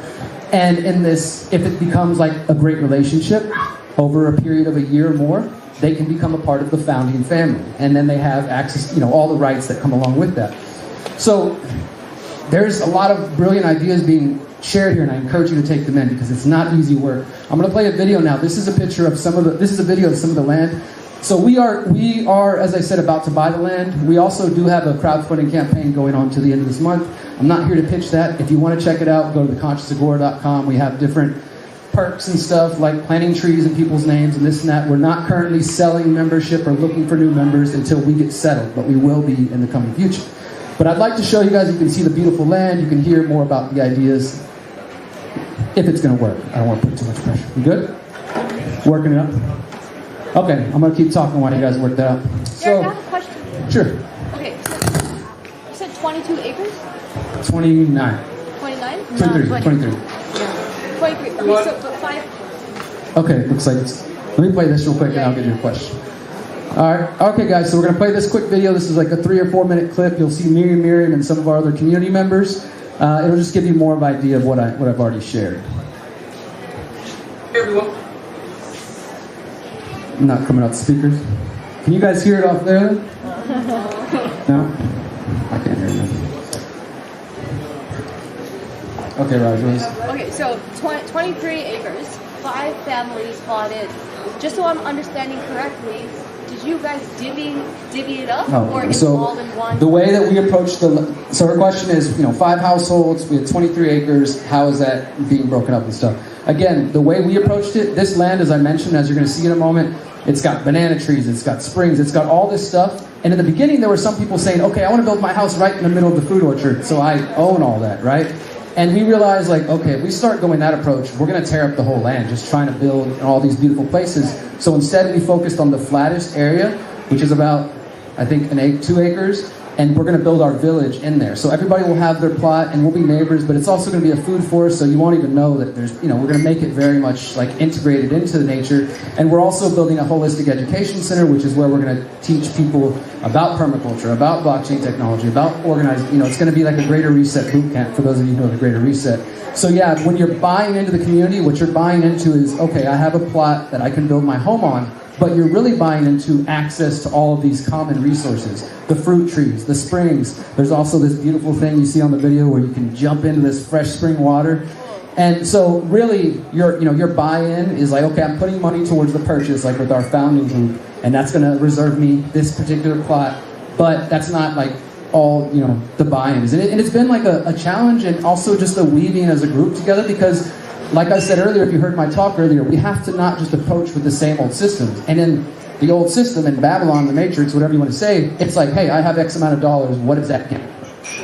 And in this, if it becomes like a great relationship over a period of a year or more, they can become a part of the founding family. And then they have access, all the rights that come along with that. So there's a lot of brilliant ideas being shared here, and I encourage you to take them in because it's not easy work. I'm going to play a video now. This is a video of some of the land. So we are, as I said, about to buy the land. We also do have a crowdfunding campaign going on to the end of this month. I'm not here to pitch that. If you want to check it out, go to theconsciousagora.com. We have different perks and stuff like planting trees in people's names and this and that. We're not currently selling membership or looking for new members until we get settled, but we will be in the coming future. But I'd like to show you guys, you can see the beautiful land, you can hear more about the ideas, if it's going to work. I don't want to put too much pressure. You good? Working it up? Okay, I'm going to keep talking while you guys work that out. Derrick, I have a question. Sure. Okay, so you said 22 acres? 29. 29? 23. 23. 23. Okay, so but 5. Okay, looks like it's... Let me play this real quick and I'll get your question. Alright, okay guys, so we're going to play this quick video. This is like a 3 or 4 minute clip. You'll see Miriam and some of our other community members. It'll just give you more of an idea of what I've already shared. Hey everyone. I'm not coming out speakers. Can you guys hear it off there? No? I can't hear you. Okay, Raj, Okay, so 23 acres, 5 families bought it. Just so I'm understanding correctly, did you guys divvy it up or it's all in one? The way that we approach so her question is, 5 households, we had 23 acres, how is that being broken up and stuff? Again, the way we approached it, this land, as I mentioned, as you're going to see in a moment, it's got banana trees, it's got springs, it's got all this stuff. And in the beginning, there were some people saying, okay, I want to build my house right in the middle of the fruit orchard, so I own all that, right? And we realized, okay, if we start going that approach, we're going to tear up the whole land, just trying to build all these beautiful places. So instead, we focused on the flattest area, which is about, I think, 2 acres, and we're going to build our village in there. So everybody will have their plot, and we'll be neighbors, but it's also going to be a food forest, so you won't even know that there's, we're going to make it very much like integrated into the nature. And we're also building a holistic education center, which is where we're going to teach people about permaculture, about blockchain technology, about organizing. It's going to be like a Greater Reset boot camp for those of you who know the Greater Reset. So yeah, when you're buying into the community, what you're buying into is, okay, I have a plot that I can build my home on, but you're really buying into access to all of these common resources. The fruit trees, the springs. There's also this beautiful thing you see on the video where you can jump into this fresh spring water. And so really your buy-in is like, okay, I'm putting money towards the purchase, like with our founding group, and that's gonna reserve me this particular plot. But that's not like all, the buy-ins. And it's been like a challenge, and also just a weaving as a group together, because like I said earlier, if you heard my talk earlier, we have to not just approach with the same old systems. And in the old system, in Babylon, the Matrix, whatever you want to say, it's like, hey, I have X amount of dollars, what does that get?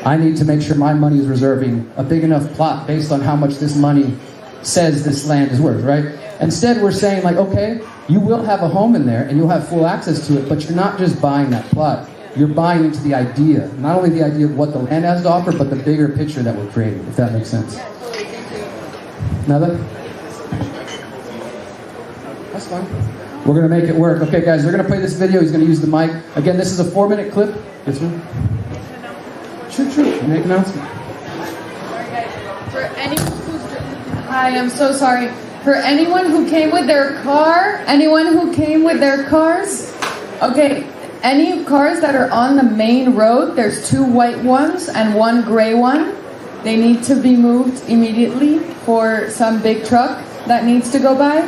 I need to make sure my money is reserving a big enough plot based on how much this money says this land is worth, right? Instead, we're saying like, okay, you will have a home in there and you'll have full access to it, but you're not just buying that plot. You're buying into the idea, not only the idea of what the land has to offer, but the bigger picture that we're creating, if that makes sense. Another? That's fine. We're going to make it work. Okay, guys, they're going to play this video. He's going to use the mic. Again, this is a 4-minute clip. Yes, ma'am? Sure. Make an announcement. For anyone who's... Hi, I'm so sorry. For anyone who came with their car, okay, any cars that are on the main road, there's 2 white ones and 1 gray one. They need to be moved immediately for some big truck that needs to go by.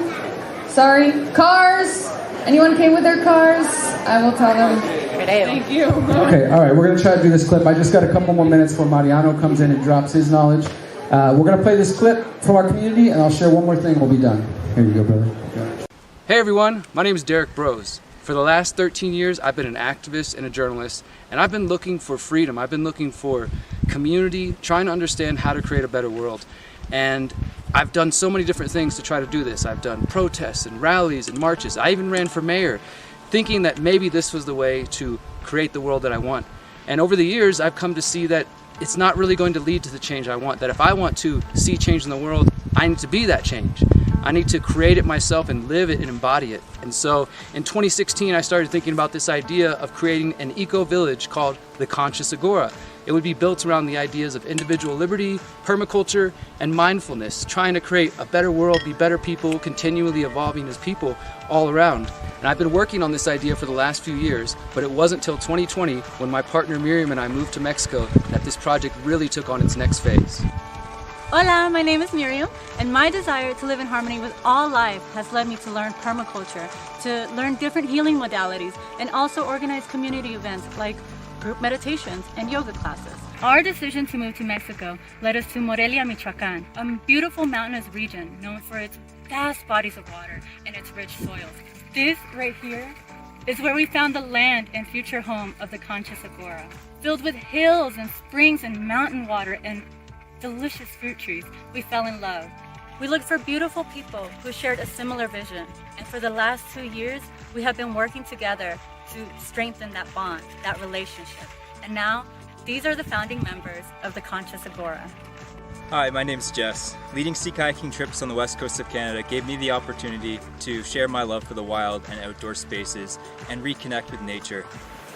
Sorry. Cars! Anyone came with their cars? I will tell them. Thank you. Okay, all right, we're going to try to do this clip. I just got a couple more minutes before Mariano comes in and drops his knowledge. We're going to play this clip from our community, and I'll share one more thing and we'll be done. Here you go, brother. Hey everyone, my name is Derrick Broze. For the last 13 years, I've been an activist and a journalist, and I've been looking for freedom. I've been looking for community, trying to understand how to create a better world. And I've done so many different things to try to do this. I've done protests and rallies and marches. I even ran for mayor, thinking that maybe this was the way to create the world that I want. And over the years, I've come to see that it's not really going to lead to the change I want. That if I want to see change in the world, I need to be that change. I need to create it myself and live it and embody it. And so in 2016, I started thinking about this idea of creating an eco-village called the Conscious Agora. It would be built around the ideas of individual liberty, permaculture, and mindfulness, trying to create a better world, be better people, continually evolving as people all around. And I've been working on this idea for the last few years, but it wasn't until 2020, when my partner Miriam and I moved to Mexico, that this project really took on its next phase. Hola, my name is Miriam, and my desire to live in harmony with all life has led me to learn permaculture, to learn different healing modalities, and also organize community events like group meditations and yoga classes. Our decision to move to Mexico led us to Morelia, Michoacán, a beautiful mountainous region known for its vast bodies of water and its rich soils. This right here is where we found the land and future home of the Conscious Agora, filled with hills and springs and mountain water and delicious fruit trees. We fell in love. We looked for beautiful people who shared a similar vision, and for the last 2 years, we have been working together to strengthen that bond, that relationship. And now, these are the founding members of the Conscious Agora. Hi, my name is Jess. Leading sea kayaking trips on the west coast of Canada gave me the opportunity to share my love for the wild and outdoor spaces and reconnect with nature.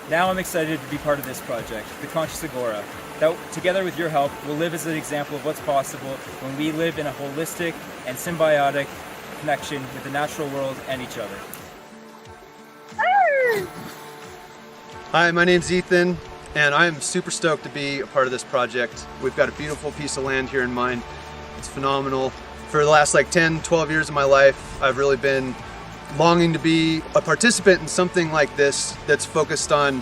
Now I'm excited to be part of this project, the Conscious Agora, that together with your help will live as an example of what's possible when we live in a holistic and symbiotic connection with the natural world and each other. Hi, my name's Ethan, and I am super stoked to be a part of this project. We've got a beautiful piece of land here in mind. It's phenomenal. For the last 10, 12 years of my life, I've really been longing to be a participant in something like this that's focused on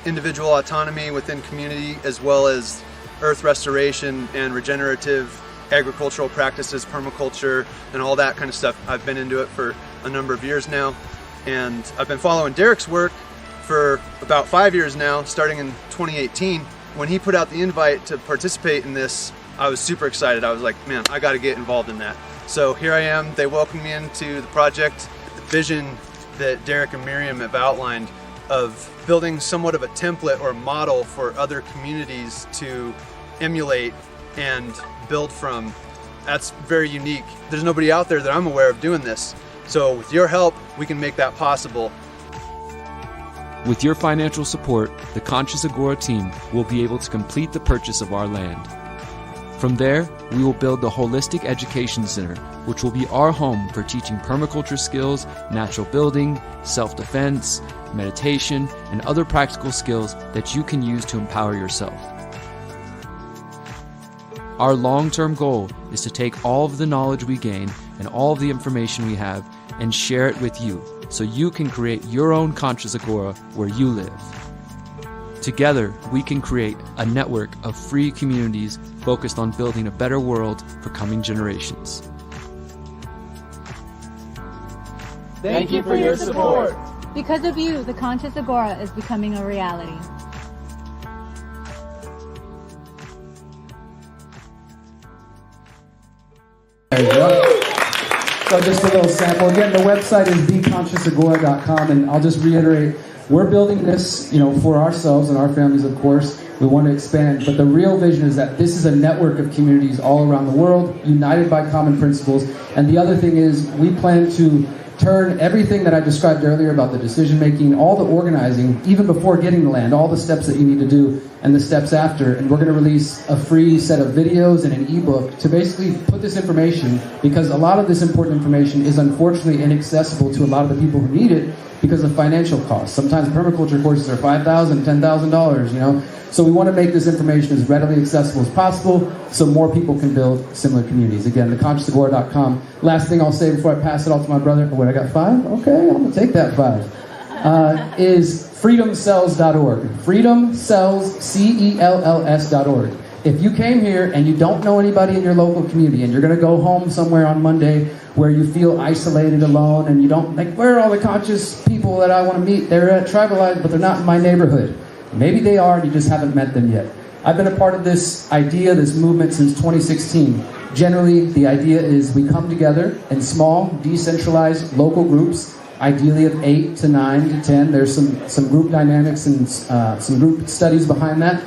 individual autonomy within community, as well as earth restoration and regenerative agricultural practices, permaculture, and all that kind of stuff. I've been into it for a number of years now, and I've been following Derrick's work for about 5 years now, starting in 2018. When he put out the invite to participate in this, I was super excited. I was like, man, I got to get involved in that. So here I am. They welcomed me into the project. The vision that Derrick and Miriam have outlined of building somewhat of a template or model for other communities to emulate and build from, that's very unique. There's nobody out there that I'm aware of doing this. So with your help, we can make that possible. With your financial support, the Conscious Agora team will be able to complete the purchase of our land. From there, we will build the Holistic Education Center, which will be our home for teaching permaculture skills, natural building, self-defense, meditation, and other practical skills that you can use to empower yourself. Our long-term goal is to take all of the knowledge we gain and all of the information we have and share it with you so you can create your own conscious agora where you live. Together, we can create a network of free communities focused on building a better world for coming generations. Thank you for your support. Because of you, the Conscious Agora is becoming a reality. There you go. So just a little sample. Again, the website is theconsciousagora.com, and I'll just reiterate, we're building this, for ourselves and our families, of course. We want to expand, but the real vision is that this is a network of communities all around the world, united by common principles. And the other thing is, we plan to turn everything that I described earlier about the decision making, all the organizing, even before getting the land, all the steps that you need to do, and the steps after. And we're going to release a free set of videos and an ebook to basically put this information, because a lot of this important information is unfortunately inaccessible to a lot of the people who need it because of financial costs. Sometimes permaculture courses are $5,000, $10,000, So we want to make this information as readily accessible as possible so more people can build similar communities. Again, theconsciousagora.com. Last thing I'll say before I pass it all to my brother. Wait, I got 5? Okay, I'm going to take that 5. Is freedomcells.org. freedomcells.org. If you came here and you don't know anybody in your local community and you're going to go home somewhere on Monday where you feel isolated, alone, and you don't, where are all the conscious people that I want to meet? They're at Tribalize, but they're not in my neighborhood. Maybe they are, and you just haven't met them yet. I've been a part of this idea, this movement, since 2016. Generally, the idea is we come together in small, decentralized, local groups, ideally of 8 to 9 to 10. There's some group dynamics and some group studies behind that.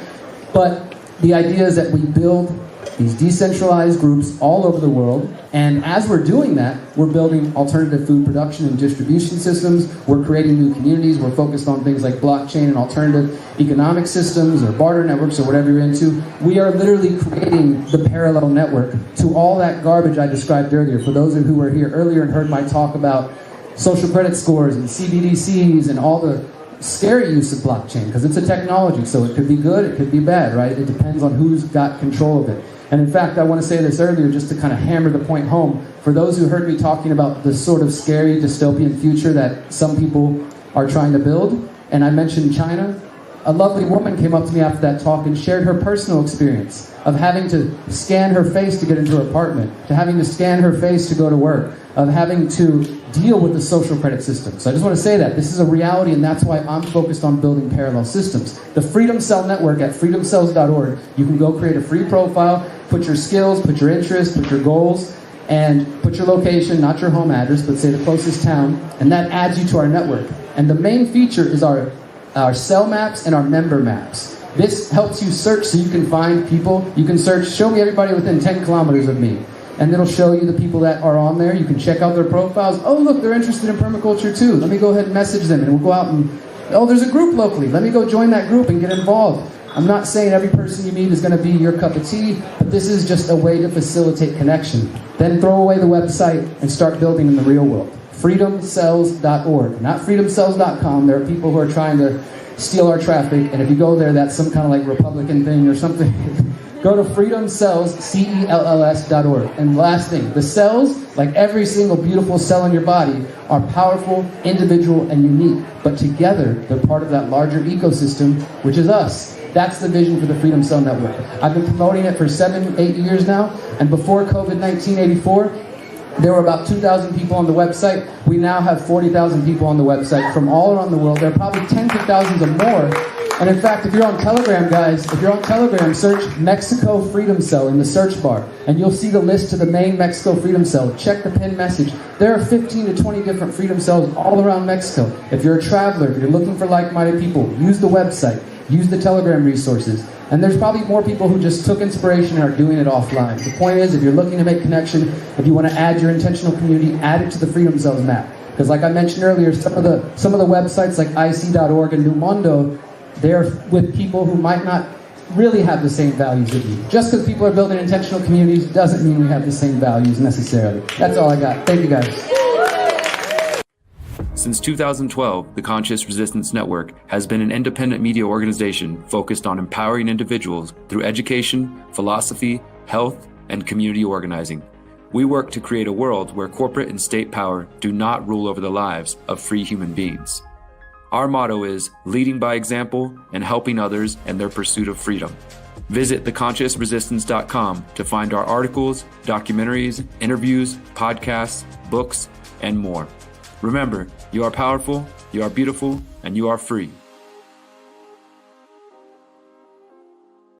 But the idea is that we build these decentralized groups all over the world, and as we're doing that, we're building alternative food production and distribution systems, we're creating new communities, we're focused on things like blockchain and alternative economic systems or barter networks or whatever you're into. We are literally creating the parallel network to all that garbage I described earlier. For those of you who were here earlier and heard my talk about social credit scores and CBDCs and all the scary use of blockchain, because it's a technology, so it could be good, it could be bad, right? It depends on who's got control of it. And in fact, I want to say this earlier just to kind of hammer the point home. For those who heard me talking about the sort of scary dystopian future that some people are trying to build, and I mentioned China, a lovely woman came up to me after that talk and shared her personal experience of having to scan her face to get into her apartment, to having to scan her face to go to work, of having to deal with the social credit system. So I just want to say that this is a reality, and that's why I'm focused on building parallel systems. The Freedom Cell Network at freedomcells.org, you can go create a free profile, put your skills, put your interests, put your goals, and put your location, not your home address, but say the closest town, and that adds you to our network. And the main feature is our cell maps and our member maps. This helps you search so you can find people. You can search, show me everybody within 10 kilometers of me. And it'll show you the people that are on there. You can check out their profiles. Oh, look, they're interested in permaculture too. Let me go ahead and message them, and we'll go out and, oh, there's a group locally. Let me go join that group and get involved. I'm not saying every person you meet is going to be your cup of tea, but this is just a way to facilitate connection. Then throw away the website and start building in the real world. freedomcells.org, not freedomcells.com. There are people who are trying to steal our traffic, and if you go there, that's some kind of like Republican thing or something. Go to freedomcells.org. And last thing, the cells, like every single beautiful cell in your body, are powerful, individual, and unique. But together, they're part of that larger ecosystem, which is us. That's the vision for the Freedom Cell Network. I've been promoting it for 7-8 years now, and before COVID-19 84, there were about 2,000 people on the website. We now have 40,000 people on the website from all around the world. There are probably tens of thousands of more. And in fact, if you're on Telegram, guys, if you're on Telegram, search Mexico Freedom Cell in the search bar, and you'll see the list to the main Mexico Freedom Cell. Check the pinned message. There are 15 to 20 different Freedom Cells all around Mexico. If you're a traveler, if you're looking for like-minded people, use the website, use the Telegram resources. And there's probably more people who just took inspiration and are doing it offline. The point is, if you're looking to make connection, if you want to add your intentional community, add it to the Freedom Cells map. Because like I mentioned earlier, some of the websites like IC.org and Numondo, they're with people who might not really have the same values as you. Just because people are building intentional communities doesn't mean we have the same values necessarily. That's all I got. Thank you guys. Since 2012, the Conscious Resistance Network has been an independent media organization focused on empowering individuals through education, philosophy, health, and community organizing. We work to create a world where corporate and state power do not rule over the lives of free human beings. Our motto is leading by example and helping others in their pursuit of freedom. Visit theconsciousresistance.com to find our articles, documentaries, interviews, podcasts, books, and more. Remember, you are powerful, you are beautiful, and you are free.